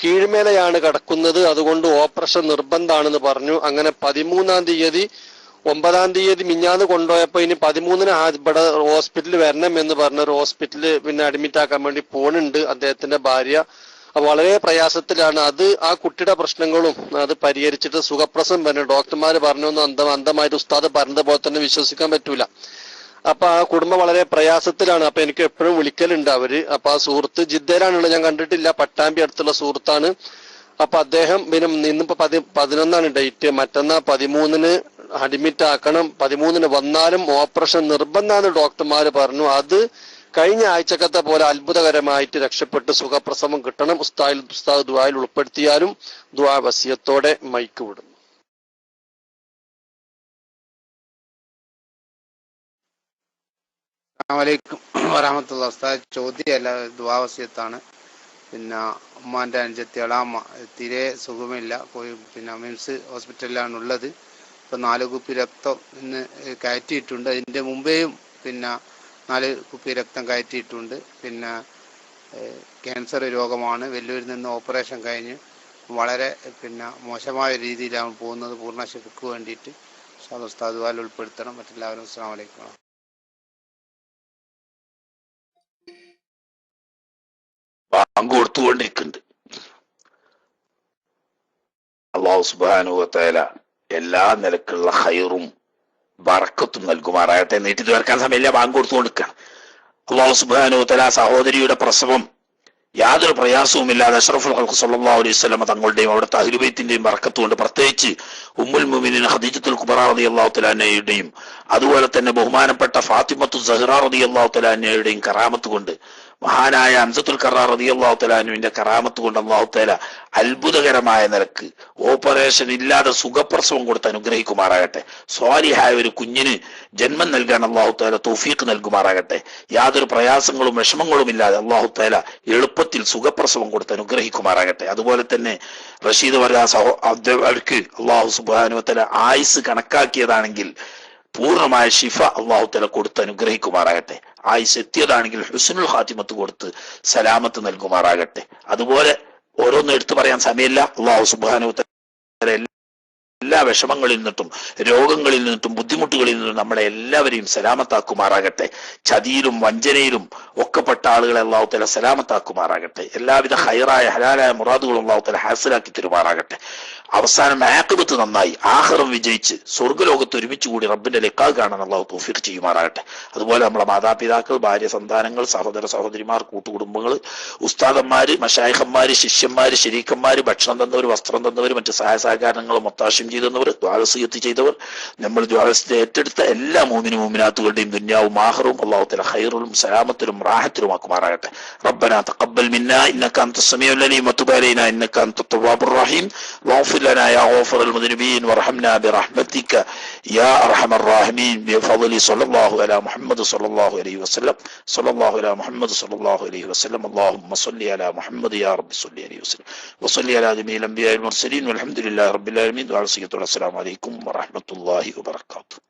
കീഴ്മേലയാണ് കിടക്കുന്നത്, അതുകൊണ്ട് ഓപ്പറേഷൻ നിർബന്ധമാണെന്ന് പറഞ്ഞു. അങ്ങനെ 13-ാം തീയതി 9-ാം തീയതി മിഞ്ഞാന്ന് കൊണ്ടുപോയപ്പോ ഇനി 13-ന് ഇവിടെ ഹോസ്പിറ്റലിൽ വരണം എന്ന് പറഞ്ഞ ഒരു ഹോസ്പിറ്റലിൽ പിന്നെ അഡ്മിറ്റ് ആക്കാൻ വേണ്ടി പോണുണ്ട് അദ്ദേഹത്തിന്റെ ഭാര്യ. വളരെ പ്രയാസത്തിലാണ്. അത് ആ കുട്ടിയുടെ പ്രശ്നങ്ങളും അത് പരിഹരിച്ചിട്ട് സുഖപ്രസവം പറഞ്ഞു. ഡോക്ടർമാര് പറഞ്ഞൊന്നും അന്ധമായിട്ട് ഉസ്താദ് പറഞ്ഞത് പോലെ തന്നെ വിശ്വസിക്കാൻ പറ്റൂല. അപ്പൊ ആ കുടുംബം വളരെ പ്രയാസത്തിലാണ്. അപ്പൊ എനിക്ക് എപ്പോഴും വിളിക്കലുണ്ട് അവര്. അപ്പൊ ആ സുഹൃത്ത് ജിദ്ദയിലാണുള്ളത്, ഞാൻ കണ്ടിട്ടില്ല. പട്ടാമ്പി അടുത്തുള്ള സുഹൃത്താണ്. അപ്പൊ അദ്ദേഹം പിന്നെ ഇന്നിപ്പോ 11-ആണ് ഡേറ്റ്. മറ്റന്നാ 13-ന് അഡ്മിറ്റ് ആക്കണം. 13-ന് വന്നാലും ഓപ്പറേഷൻ നിർബന്ധമാണെന്ന് ഡോക്ടർമാര് പറഞ്ഞു. അത് കഴിഞ്ഞ ആഴ്ചക്കത്തെ പോലെ അത്ഭുതകരമായിട്ട് രക്ഷപ്പെട്ട് സുഖപ്രസവം കിട്ടണം. ഉസ്താദ് ദുആയിൽ ഉൾപ്പെടുത്തിയാലും ദുആ വസിയത്തോടെ മൈക്ക് വിടുന്നു. അസ്സലാമലൈക്കും വറഹ്മത്തുള്ളാഹി. ഉസ്താദ് ചോദ്യമല്ല, ദുആ വസിയത്താണ്. പിന്നെ ഉമ്മാന്റെ അനുജത്തി എളാമ്മ തീരെ സുഖമില്ല. പോയി പിന്നെ മിംസ് ഹോസ്പിറ്റലിലാണ് ഉള്ളത്. ഇപ്പൊ 4 കുപ്പി രക്തം ഇന്ന് കയറ്റിയിട്ടുണ്ട്. അതിന്റെ മുമ്പേയും പിന്നെ 4 കുപ്പി രക്തം കയറ്റിയിട്ടുണ്ട്. പിന്നെ ക്യാൻസർ രോഗമാണ്. വെല്ലൂരിൽ നിന്ന് ഓപ്പറേഷൻ കഴിഞ്ഞ് വളരെ പിന്നെ മോശമായ രീതിയിലാണ് പോകുന്നത്. പൂർണ്ണ ശിഫക്ക് വേണ്ടിയിട്ട് ഉസ്താദ് ദുആയിൽ ഉൾപ്പെടുത്തണം. മറ്റെല്ലാവരും അസ്സലാമു അലൈക്കും. ബാങ്ക് കൊടുത്തുകൊണ്ടിരിക്കുന്നുണ്ട്. അല്ലാഹു സുബ്ഹാനഹു വ തആല എല്ലാ നിലക്കുള്ള ഖൈറും ബറക്കത്തും നൽകുമാറാകട്ടെ. നീട്ടി തീർക്കാൻ സമയമില്ല. ബാങ്ക് കൊടുത്തുകൊണ്ടിരിക്കുകയാണ്. അല്ലാഹു സുബ്ഹാനഹു വ തആല സഹോദരിയുടെ പ്രസവം യാതൊരു പ്രയാസവുമില്ലാതെ അഷ്റഫുൽ ഖൽഖ് സ്വല്ലല്ലാഹു അലൈഹി വസല്ലം തങ്ങളുടെയും അവിടുത്തെ അഹ്ലു ബൈത്തിന്റെയും ബറക്കത്ത് കൊണ്ട്, പ്രത്യേകിച്ച് ഉമ്മുൽ മുഅ്മിനീൻ ഖദീജത്തുൽ കുബ്ര റളിയല്ലാഹു തആല അൻഹയുടെയും അതുപോലെ തന്നെ ബഹുമാനപ്പെട്ട ഫാത്തിമത്തു സഹ്റ റളിയല്ലാഹു തആല അൻഹയുടെയും കറാമത്ത് കൊണ്ട്, മഹാനായ ഹംസത്തുൽ കറാർ റളിയല്ലാഹു തആല അൻഹുവിന്റെ കറാമത്ത് കൊണ്ട് അല്ലാഹു തആല അത്ഭുതകരമായ നിലക്ക് ഓപ്പറേഷൻ ഇല്ലാതെ സുഖപ്രസവം കൊടുത്ത് അനുഗ്രഹിക്കുമാറാകട്ടെ. സ്വാലിഹായ ഒരു കുഞ്ഞിന് ജന്മം നൽകാൻ അല്ലാഹു തആല തൗഫീഖ് നൽകുമാറാകട്ടെ. യാതൊരു പ്രയാസങ്ങളും വിഷമങ്ങളും ഇല്ലാതെ അല്ലാഹു തആല എളുപ്പത്തിൽ സുഖപ്രസവം കൊടുത്ത് അനുഗ്രഹിക്കുമാറാകട്ടെ. അതുപോലെ തന്നെ റഷീദ് അവർക്ക് അല്ലാഹു സുബ്ഹാനഹു വ തആല ആയുസ് കണക്കാക്കിയതാണെങ്കിൽ പൂർണ്ണമായ ഷിഫ അല്ലാഹു തആല കൊടുത്ത് അനുഗ്രഹിക്കുമാറാകട്ടെ. ആയുസ് എത്തിയതാണെങ്കിൽ ഹുസ്നുൽ ഖാത്തിമത്ത് കൊടുത്ത് സലാമത്ത് നൽകുമാറാകട്ടെ. അതുപോലെ ഓരോന്നും എടുത്തു പറയാൻ സമയമില്ല. അല്ലാഹു സുബ്ഹാനഹു വ തആല എല്ലാ വിഷമങ്ങളിൽ നിന്നിട്ടും രോഗങ്ങളിൽ നിന്നിട്ടും ബുദ്ധിമുട്ടുകളിൽ നിന്നും നമ്മളെ എല്ലാവരെയും സലാമത്താക്കുമാറാകട്ടെ. ചതിയിലും വഞ്ചനയിലും ഒക്കെ പെട്ട ആളുകളെ അല്ലാഹു തആല സലാമത്താക്കുമാറാകട്ടെ. എല്ലാവിധ ഹൈറായ ഹലാലായ മുറാദുകളും അല്ലാഹു തആല ഹാസിലാക്കി തരുമാറാകട്ടെ. അവസാനം ആഖിബത്ത് നന്നായി ആഖിറം വിജയിച്ച് സ്വർഗ്ഗലോകത്ത് ഒരുമിച്ച് കൂടി റബ്ബിന്റെ ലിഖാ കാണാൻ അല്ലാഹു തൗഫീഖ് ചെയ്യുമാറാകട്ടെ. അതുപോലെ നമ്മളെ മാതാപിതാക്കൾ, ഭാര്യ, സന്താനങ്ങൾ, സഹോദര സഹോദരിമാർ, കൂട്ടുകുടുംബങ്ങൾ, ഉസ്താദന്മാര്, മശായിഖന്മാര്, ശിഷ്യന്മാര്, ശരീക്കന്മാര്, ഭക്ഷണം തന്നവർ, വസ്ത്രം തന്നവർ, മറ്റ് സഹായ സഹകരണങ്ങളും ഒത്താശം ചെയ്തവർ, ദ്വാരസിയത്ത് ചെയ്തവർ, നമ്മൾ ദ്വാരസിയെ ഏറ്റെടുത്ത എല്ലാ മൂമിനും മൂമിനാത്തുകളുടെയും ദുനിയാവും ആഖിറവും അല്ലാഹു തആല ഖൈറിലും സലാമത്തിലും റാഹത്തിലും ആക്കുമാറാകട്ടെ. റബ്ബനാ തഖബ്ബൽ മിന്നാ ഇന്നക അൻതസ് സമീഉൽ അലീം വതുബ് അലൈനാ ഇന്നക അൻതത് തവ്വാബുർ റഹീം واغفر لنا يا غافر المذنبين وارحمنا برحمتك يا ارحم الراحمين بفضل صلى الله على محمد صلى الله عليه وسلم صلى الله على محمد صلى الله عليه وسلم اللهم صل على محمد يا رب صل عليه وسلم وصل على جميع الانبياء والمرسلين والحمد لله رب العالمين والسلام عليكم ورحمة الله وبركاته.